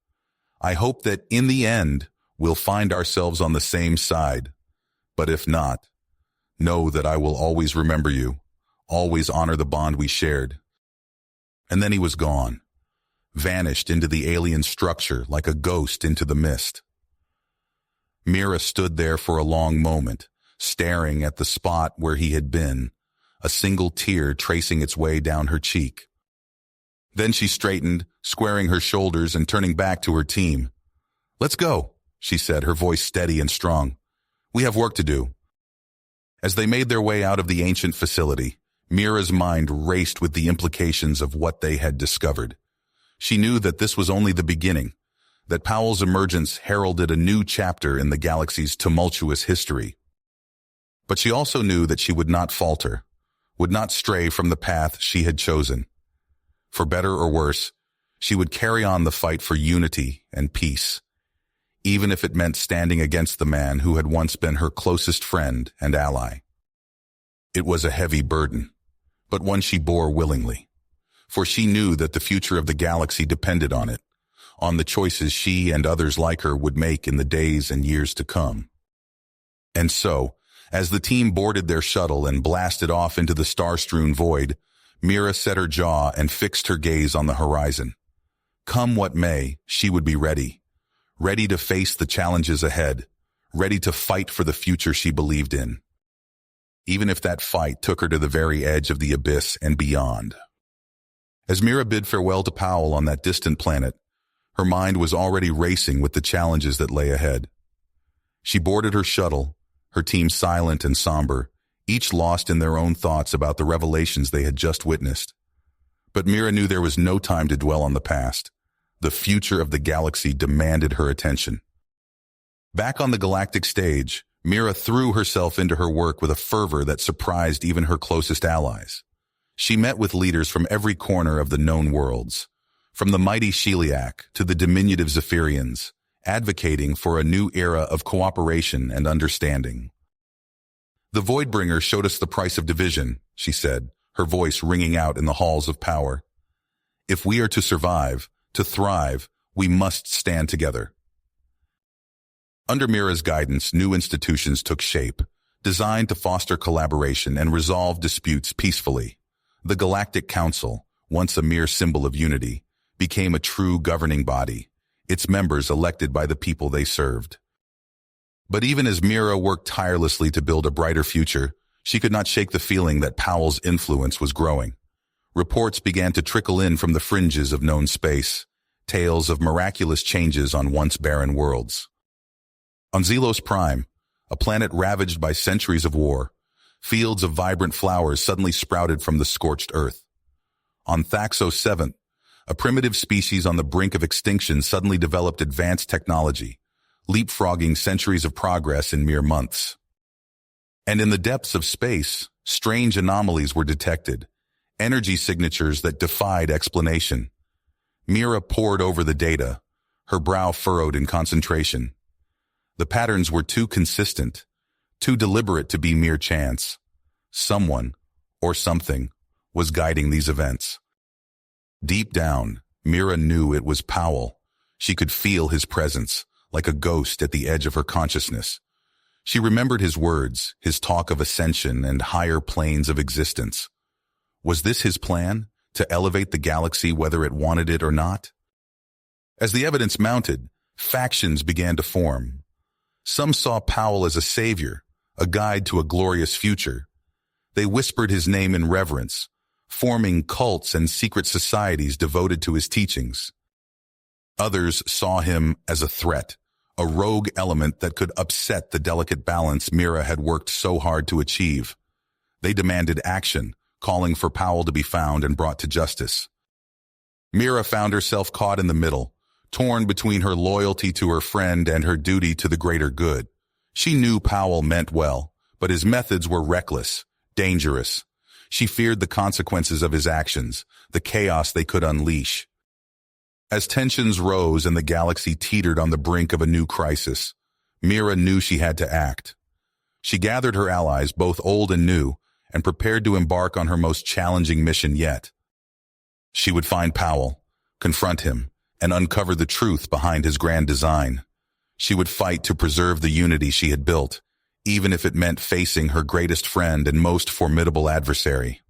"I hope that in the end, we'll find ourselves on the same side. But if not, know that I will always remember you, always honor the bond we shared." And then he was gone, vanished into the alien structure like a ghost into the mist. Mira stood there for a long moment, staring at the spot where he had been, a single tear tracing its way down her cheek. Then she straightened, squaring her shoulders and turning back to her team. "Let's go," she said, her voice steady and strong. "We have work to do." As they made their way out of the ancient facility, Mira's mind raced with the implications of what they had discovered. She knew that this was only the beginning, that Powell's emergence heralded a new chapter in the galaxy's tumultuous history. But she also knew that she would not falter, would not stray from the path she had chosen. For better or worse, she would carry on the fight for unity and peace, even if it meant standing against the man who had once been her closest friend and ally. It was a heavy burden, but one she bore willingly, for she knew that the future of the galaxy depended on it, on the choices she and others like her would make in the days and years to come. And so, as the team boarded their shuttle and blasted off into the star-strewn void, Mira set her jaw and fixed her gaze on the horizon. Come what may, she would be ready to face the challenges ahead, ready to fight for the future she believed in, even if that fight took her to the very edge of the abyss and beyond. As Mira bid farewell to Powell on that distant planet, her mind was already racing with the challenges that lay ahead. She boarded her shuttle, her team silent and somber, each lost in their own thoughts about the revelations they had just witnessed. But Mira knew there was no time to dwell on the past. The future of the galaxy demanded her attention. Back on the galactic stage, Mira threw herself into her work with a fervor that surprised even her closest allies. She met with leaders from every corner of the known worlds, from the mighty Sheliak to the diminutive Zephyrians, advocating for a new era of cooperation and understanding. "The Voidbringer showed us the price of division," she said, her voice ringing out in the halls of power. "If we are to survive, to thrive, we must stand together." Under Mira's guidance, new institutions took shape, designed to foster collaboration and resolve disputes peacefully. The Galactic Council, once a mere symbol of unity, became a true governing body, its members elected by the people they served. But even as Mira worked tirelessly to build a brighter future, she could not shake the feeling that Powell's influence was growing. Reports began to trickle in from the fringes of known space, tales of miraculous changes on once barren worlds. On Zelos Prime, a planet ravaged by centuries of war. Fields of vibrant flowers suddenly sprouted from the scorched earth. On Thaxo 7th, a primitive species on the brink of extinction suddenly developed advanced technology, leapfrogging centuries of progress in mere months. And in the depths of space, strange anomalies were detected, energy signatures that defied explanation. Mira pored over the data, her brow furrowed in concentration. The patterns were too consistent, too deliberate to be mere chance. Someone, or something, was guiding these events. Deep down, Mira knew it was Powell. She could feel his presence, like a ghost at the edge of her consciousness. She remembered his words, his talk of ascension and higher planes of existence. Was this his plan, to elevate the galaxy whether it wanted it or not? As the evidence mounted, factions began to form. Some saw Powell as a savior, a guide to a glorious future. They whispered his name in reverence, forming cults and secret societies devoted to his teachings. Others saw him as a threat, a rogue element that could upset the delicate balance Mira had worked so hard to achieve. They demanded action, calling for Powell to be found and brought to justice. Mira found herself caught in the middle, torn between her loyalty to her friend and her duty to the greater good. She knew Powell meant well, but his methods were reckless, dangerous. She feared the consequences of his actions, the chaos they could unleash. As tensions rose and the galaxy teetered on the brink of a new crisis, Mira knew she had to act. She gathered her allies, both old and new, and prepared to embark on her most challenging mission yet. She would find Powell, confront him, and uncover the truth behind his grand design. She would fight to preserve the unity she had built, even if it meant facing her greatest friend and most formidable adversary.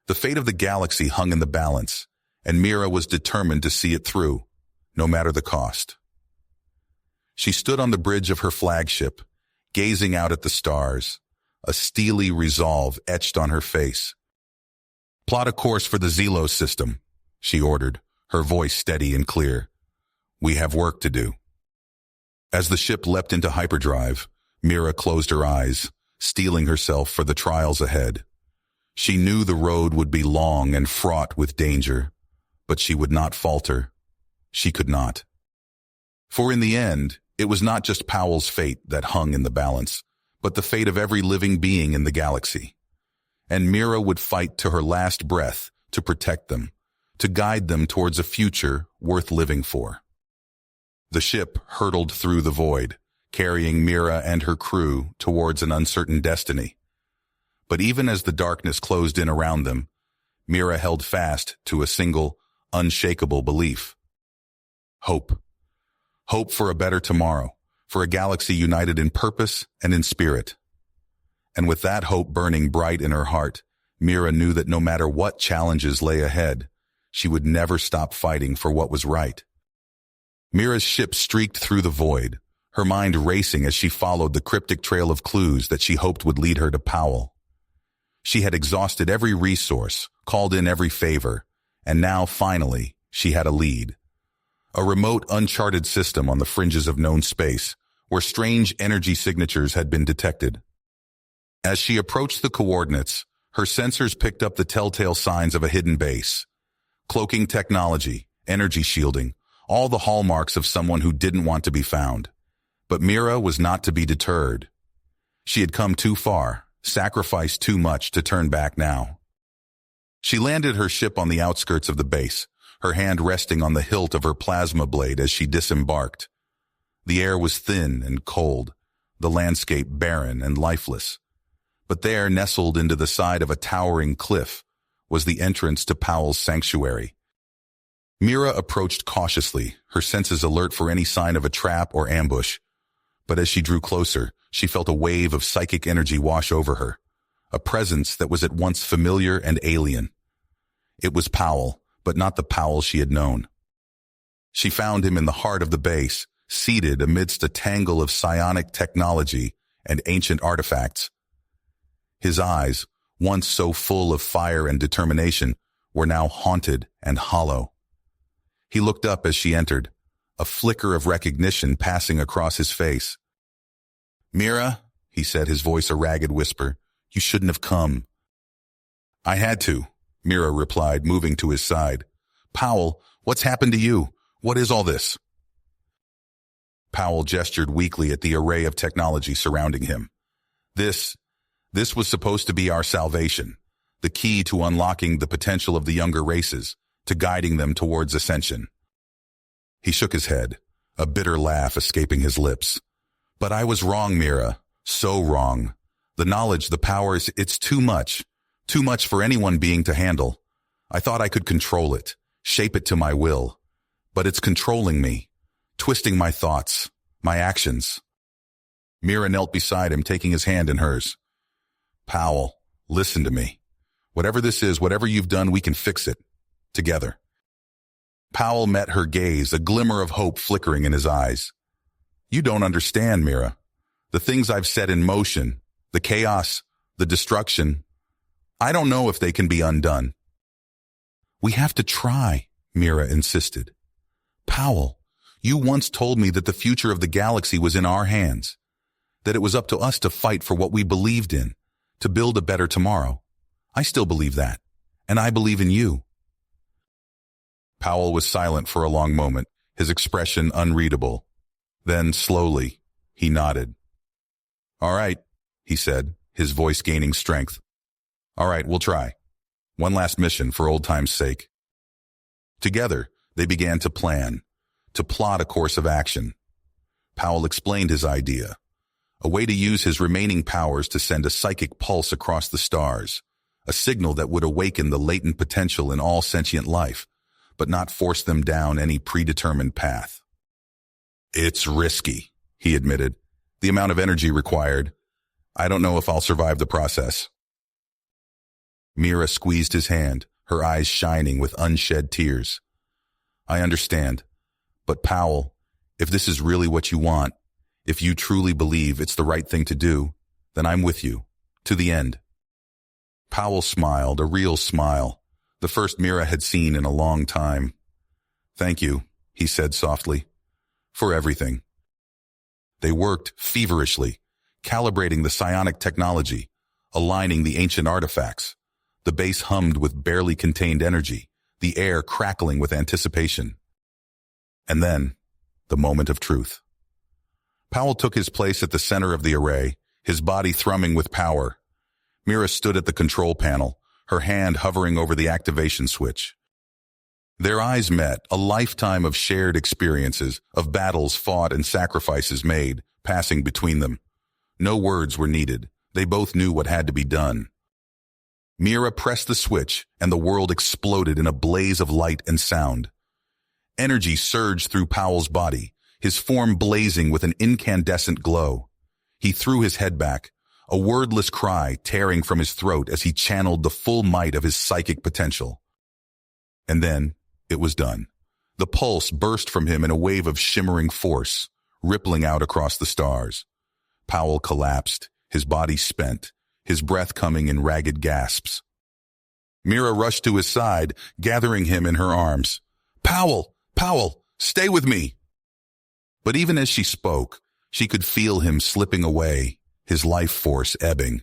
The fate of the galaxy hung in the balance, and Mira was determined to see it through, no matter the cost. She stood on the bridge of her flagship, gazing out at the stars, a steely resolve etched on her face. "Plot a course for the Zelos system," she ordered, her voice steady and clear. "We have work to do." As the ship leapt into hyperdrive, Mira closed her eyes, steeling herself for the trials ahead. She knew the road would be long and fraught with danger, but she would not falter. She could not. For in the end, it was not just Powell's fate that hung in the balance, but the fate of every living being in the galaxy. And Mira would fight to her last breath to protect them, to guide them towards a future worth living for. The ship hurtled through the void, carrying Mira and her crew towards an uncertain destiny. But even as the darkness closed in around them, Mira held fast to a single, unshakable belief. Hope. Hope for a better tomorrow, for a galaxy united in purpose and in spirit. And with that hope burning bright in her heart, Mira knew that no matter what challenges lay ahead, she would never stop fighting for what was right. Mira's ship streaked through the void, her mind racing as she followed the cryptic trail of clues that she hoped would lead her to Powell. She had exhausted every resource, called in every favor, and now, finally, she had a lead. A remote, uncharted system on the fringes of known space, where strange energy signatures had been detected. As she approached the coordinates, her sensors picked up the telltale signs of a hidden base. Cloaking technology, energy shielding, all the hallmarks of someone who didn't want to be found. But Mira was not to be deterred. She had come too far, sacrificed too much to turn back now. She landed her ship on the outskirts of the base, her hand resting on the hilt of her plasma blade as she disembarked. The air was thin and cold, the landscape barren and lifeless. But there, nestled into the side of a towering cliff, was the entrance to Powell's sanctuary. Mira approached cautiously, her senses alert for any sign of a trap or ambush. But as she drew closer, she felt a wave of psychic energy wash over her, a presence that was at once familiar and alien. It was Powell, but not the Powell she had known. She found him in the heart of the base, seated amidst a tangle of psionic technology and ancient artifacts. His eyes, once so full of fire and determination, were now haunted and hollow. He looked up as she entered, a flicker of recognition passing across his face. Mira, he said, his voice a ragged whisper, you shouldn't have come. I had to, Mira replied, moving to his side. Powell, what's happened to you? What is all this? Powell gestured weakly at the array of technology surrounding him. This was supposed to be our salvation, the key to unlocking the potential of the younger races, to guiding them towards ascension. He shook his head, a bitter laugh escaping his lips. But I was wrong, Mira, so wrong. The knowledge, the powers, it's too much for any one being to handle. I thought I could control it, shape it to my will, but it's controlling me, twisting my thoughts, my actions. Mira knelt beside him, taking his hand in hers. Powell, listen to me. Whatever this is, whatever you've done, we can fix it. Together. Powell met her gaze, a glimmer of hope flickering in his eyes. You don't understand, Mira. The things I've set in motion, the chaos, the destruction, I don't know if they can be undone. We have to try, Mira insisted. Powell, you once told me that the future of the galaxy was in our hands, that it was up to us to fight for what we believed in, to build a better tomorrow. I still believe that, and I believe in you. Powell was silent for a long moment, his expression unreadable. Then, slowly, he nodded. All right, he said, his voice gaining strength. All right, we'll try. One last mission for old time's sake. Together, they began to plan, to plot a course of action. Powell explained his idea, a way to use his remaining powers to send a psychic pulse across the stars, a signal that would awaken the latent potential in all sentient life, but not force them down any predetermined path. It's risky, he admitted. The amount of energy required. I don't know if I'll survive the process. Mira squeezed his hand, her eyes shining with unshed tears. I understand. But Powell, if this is really what you want, if you truly believe it's the right thing to do, then I'm with you, to the end. Powell smiled, a real smile, the first Mira had seen in a long time. Thank you, he said softly, for everything. They worked feverishly, calibrating the psionic technology, aligning the ancient artifacts. The base hummed with barely contained energy, the air crackling with anticipation. And then, the moment of truth. Powell took his place at the center of the array, his body thrumming with power. Mira stood at the control panel, her hand hovering over the activation switch. Their eyes met, a lifetime of shared experiences, of battles fought and sacrifices made, passing between them. No words were needed. They both knew what had to be done. Mira pressed the switch, and the world exploded in a blaze of light and sound. Energy surged through Powell's body, his form blazing with an incandescent glow. He threw his head back, a wordless cry tearing from his throat as he channeled the full might of his psychic potential. And then, it was done. The pulse burst from him in a wave of shimmering force, rippling out across the stars. Powell collapsed, his body spent, his breath coming in ragged gasps. Mira rushed to his side, gathering him in her arms. Powell! Powell! Stay with me! But even as she spoke, she could feel him slipping away, his life force ebbing.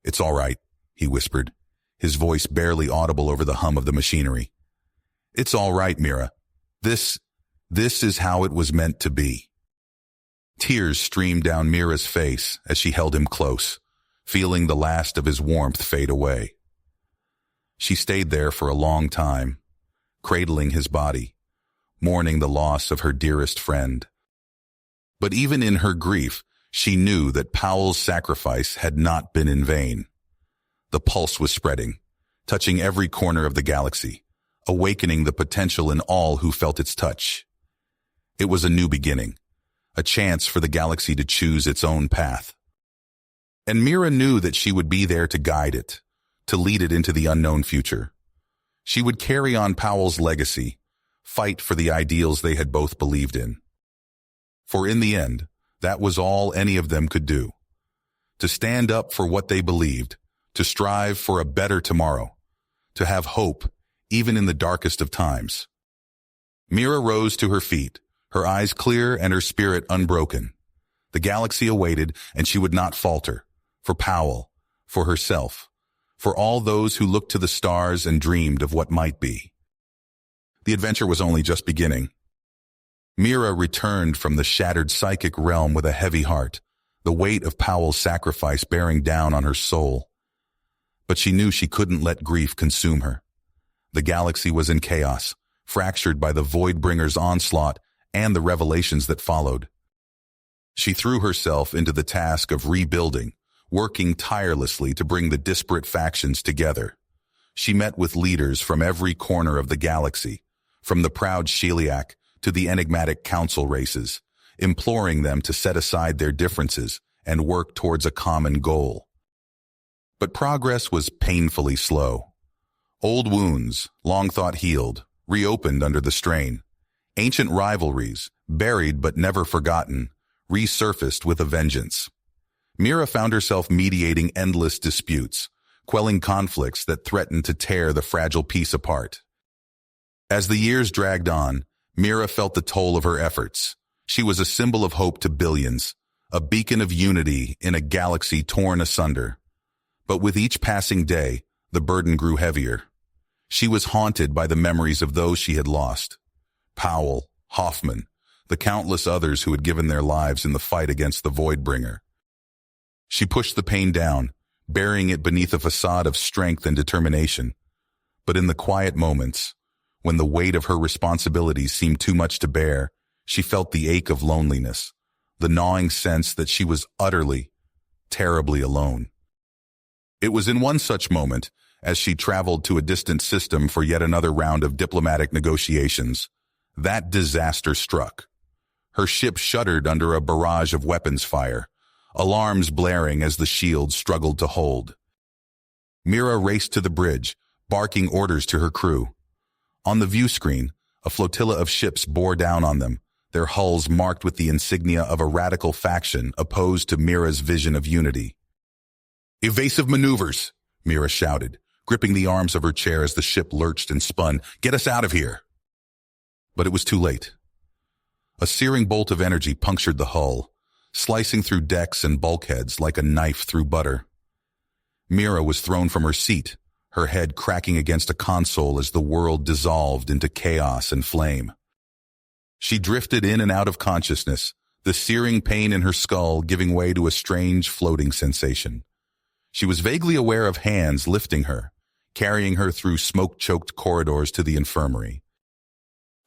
It's all right, he whispered, his voice barely audible over the hum of the machinery. It's all right, Mira. This is how it was meant to be. Tears streamed down Mira's face as she held him close, feeling the last of his warmth fade away. She stayed there for a long time, cradling his body, mourning the loss of her dearest friend. But even in her grief, she knew that Powell's sacrifice had not been in vain. The pulse was spreading, touching every corner of the galaxy, awakening the potential in all who felt its touch. It was a new beginning, a chance for the galaxy to choose its own path. And Mira knew that she would be there to guide it, to lead it into the unknown future. She would carry on Powell's legacy, fight for the ideals they had both believed in. For in the end, that was all any of them could do. To stand up for what they believed, to strive for a better tomorrow, to have hope even in the darkest of times. Mira rose to her feet, her eyes clear and her spirit unbroken. The galaxy awaited, and she would not falter. For Powell, for herself, for all those who looked to the stars and dreamed of what might be. The adventure was only just beginning. Mira returned from the shattered psychic realm with a heavy heart, the weight of Powell's sacrifice bearing down on her soul. But she knew she couldn't let grief consume her. The galaxy was in chaos, fractured by the Voidbringer's onslaught and the revelations that followed. She threw herself into the task of rebuilding, working tirelessly to bring the disparate factions together. She met with leaders from every corner of the galaxy, from the proud Sheliak to the enigmatic council races, imploring them to set aside their differences and work towards a common goal. But progress was painfully slow. Old wounds, long thought healed, reopened under the strain. Ancient rivalries, buried but never forgotten, resurfaced with a vengeance. Mira found herself mediating endless disputes, quelling conflicts that threatened to tear the fragile peace apart. As the years dragged on, Mira felt the toll of her efforts. She was a symbol of hope to billions, a beacon of unity in a galaxy torn asunder. But with each passing day, the burden grew heavier. She was haunted by the memories of those she had lost. Powell, Hoffman, the countless others who had given their lives in the fight against the Voidbringer. She pushed the pain down, burying it beneath a facade of strength and determination. But in the quiet moments, when the weight of her responsibilities seemed too much to bear, she felt the ache of loneliness, the gnawing sense that she was utterly, terribly alone. It was in one such moment, as she traveled to a distant system for yet another round of diplomatic negotiations, that disaster struck. Her ship shuddered under a barrage of weapons fire, alarms blaring as the shield struggled to hold. Mira raced to the bridge, barking orders to her crew. On the view screen, a flotilla of ships bore down on them, their hulls marked with the insignia of a radical faction opposed to Mira's vision of unity. "Evasive maneuvers," Mira shouted, gripping the arms of her chair as the ship lurched and spun. "Get us out of here!" But it was too late. A searing bolt of energy punctured the hull, slicing through decks and bulkheads like a knife through butter. Mira was thrown from her seat, her head cracking against a console as the world dissolved into chaos and flame. She drifted in and out of consciousness, the searing pain in her skull giving way to a strange floating sensation. She was vaguely aware of hands lifting her, carrying her through smoke-choked corridors to the infirmary.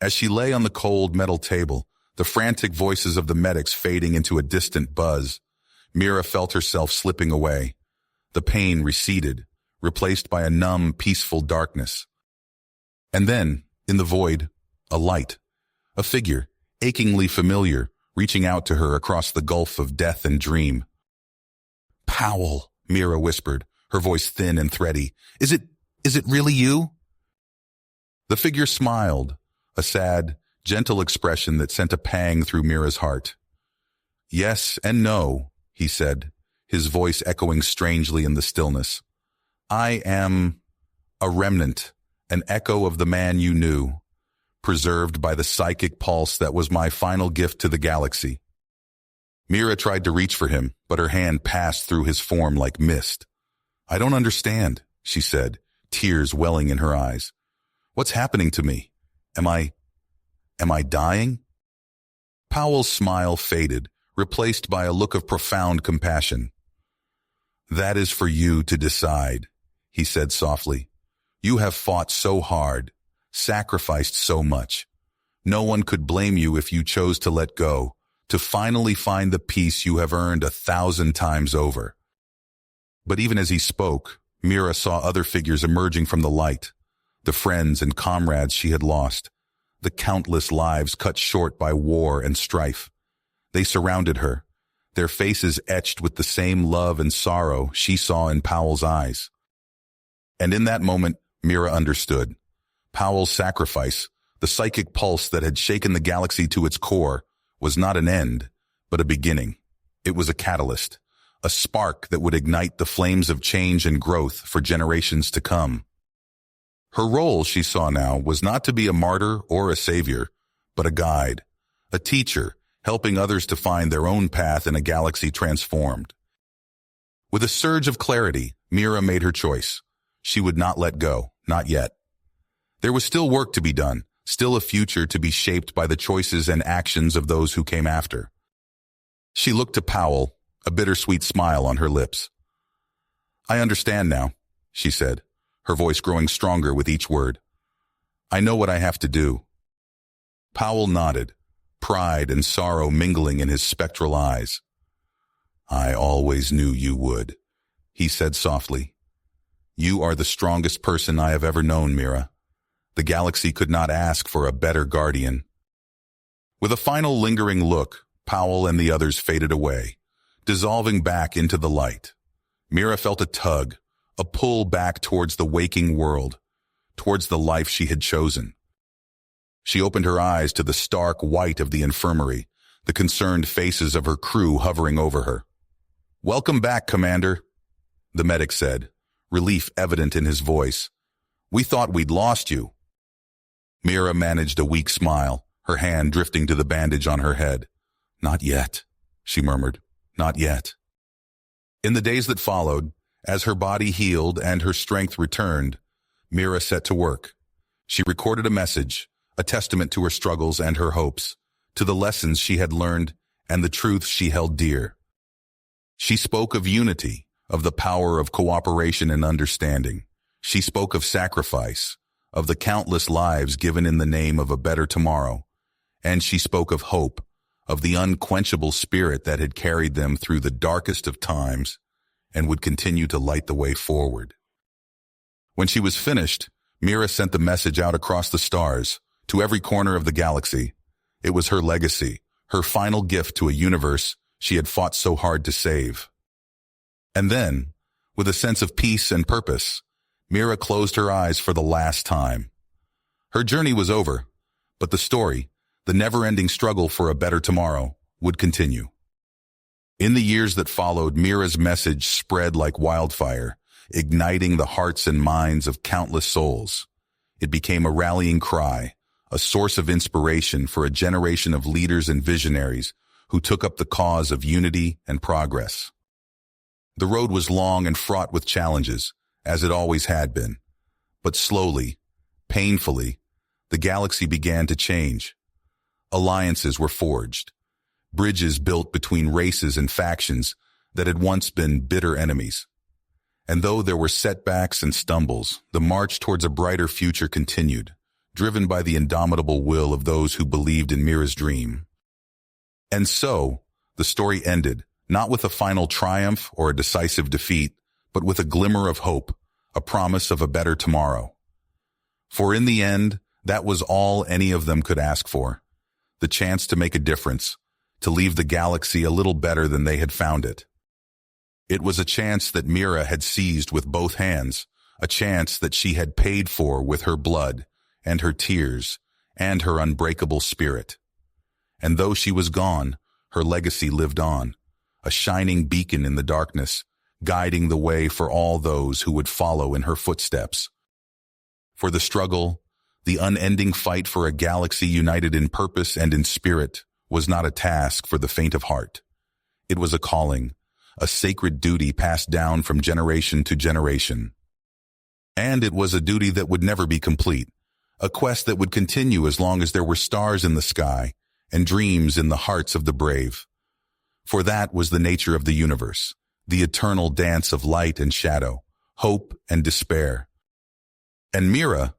As she lay on the cold metal table, the frantic voices of the medics fading into a distant buzz, Mira felt herself slipping away. The pain receded, replaced by a numb, peaceful darkness. And then, in the void, a light, a figure, achingly familiar, reaching out to her across the gulf of death and dream. "Powell," Mira whispered, her voice thin and thready. Is it really you?" The figure smiled, a sad, gentle expression that sent a pang through Mira's heart. "Yes and no," he said, his voice echoing strangely in the stillness. "I am a remnant, an echo of the man you knew, preserved by the psychic pulse that was my final gift to the galaxy." Mira tried to reach for him, but her hand passed through his form like mist. "I don't understand," she said, tears welling in her eyes. "What's happening to me? Am I dying?" Powell's smile faded, replaced by a look of profound compassion. "That is for you to decide," he said softly. "You have fought so hard, sacrificed so much. No one could blame you if you chose to let go, to finally find the peace you have earned 1,000 times over." But even as he spoke, Mira saw other figures emerging from the light, the friends and comrades she had lost, the countless lives cut short by war and strife. They surrounded her, their faces etched with the same love and sorrow she saw in Powell's eyes. And in that moment, Mira understood. Powell's sacrifice, the psychic pulse that had shaken the galaxy to its core, was not an end, but a beginning. It was a catalyst, a spark that would ignite the flames of change and growth for generations to come. Her role, she saw now, was not to be a martyr or a savior, but a guide, a teacher, helping others to find their own path in a galaxy transformed. With a surge of clarity, Mira made her choice. She would not let go, not yet. There was still work to be done, still a future to be shaped by the choices and actions of those who came after. She looked to Powell, a bittersweet smile on her lips. "I understand now," she said, her voice growing stronger with each word. "I know what I have to do." Powell nodded, pride and sorrow mingling in his spectral eyes. "I always knew you would," he said softly. "You are the strongest person I have ever known, Mira. The galaxy could not ask for a better guardian." With a final lingering look, Powell and the others faded away, dissolving back into the light. Mira felt a tug, a pull back towards the waking world, towards the life she had chosen. She opened her eyes to the stark white of the infirmary, the concerned faces of her crew hovering over her. "Welcome back, Commander," the medic said, relief evident in his voice. "We thought we'd lost you." Mira managed a weak smile, her hand drifting to the bandage on her head. "Not yet," she murmured. "Not yet." In the days that followed, as her body healed and her strength returned, Mira set to work. She recorded a message, a testament to her struggles and her hopes, to the lessons she had learned and the truths she held dear. She spoke of unity, of the power of cooperation and understanding. She spoke of sacrifice, of the countless lives given in the name of a better tomorrow. And she spoke of hope, of the unquenchable spirit that had carried them through the darkest of times and would continue to light the way forward. When she was finished, Mira sent the message out across the stars, to every corner of the galaxy. It was her legacy, her final gift to a universe she had fought so hard to save. And then, with a sense of peace and purpose, Mira closed her eyes for the last time. Her journey was over, but the story, the never-ending struggle for a better tomorrow, would continue. In the years that followed, Mira's message spread like wildfire, igniting the hearts and minds of countless souls. It became a rallying cry, a source of inspiration for a generation of leaders and visionaries who took up the cause of unity and progress. The road was long and fraught with challenges, as it always had been. But slowly, painfully, the galaxy began to change. Alliances were forged, bridges built between races and factions that had once been bitter enemies. And though there were setbacks and stumbles, the march towards a brighter future continued, driven by the indomitable will of those who believed in Mira's dream. And so, the story ended, not with a final triumph or a decisive defeat, but with a glimmer of hope, a promise of a better tomorrow. For in the end, that was all any of them could ask for, the chance to make a difference, to leave the galaxy a little better than they had found it. It was a chance that Mira had seized with both hands, a chance that she had paid for with her blood and her tears and her unbreakable spirit. And though she was gone, her legacy lived on, a shining beacon in the darkness, guiding the way for all those who would follow in her footsteps. For the struggle, the unending fight for a galaxy united in purpose and in spirit, was not a task for the faint of heart. It was a calling, a sacred duty passed down from generation to generation. And it was a duty that would never be complete, a quest that would continue as long as there were stars in the sky and dreams in the hearts of the brave. For that was the nature of the universe, the eternal dance of light and shadow, hope and despair. And Mira,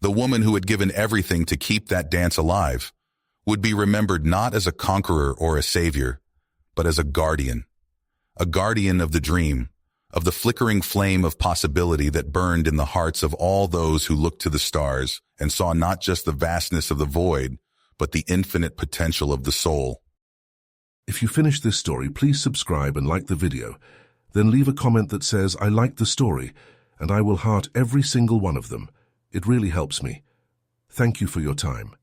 the woman who had given everything to keep that dance alive, would be remembered not as a conqueror or a savior, but as a guardian of the dream, of the flickering flame of possibility that burned in the hearts of all those who looked to the stars and saw not just the vastness of the void, but the infinite potential of the soul. If you finished this story, please subscribe and like the video. Then leave a comment that says, "I liked the story," and I will heart every single one of them. It really helps me. Thank you for your time.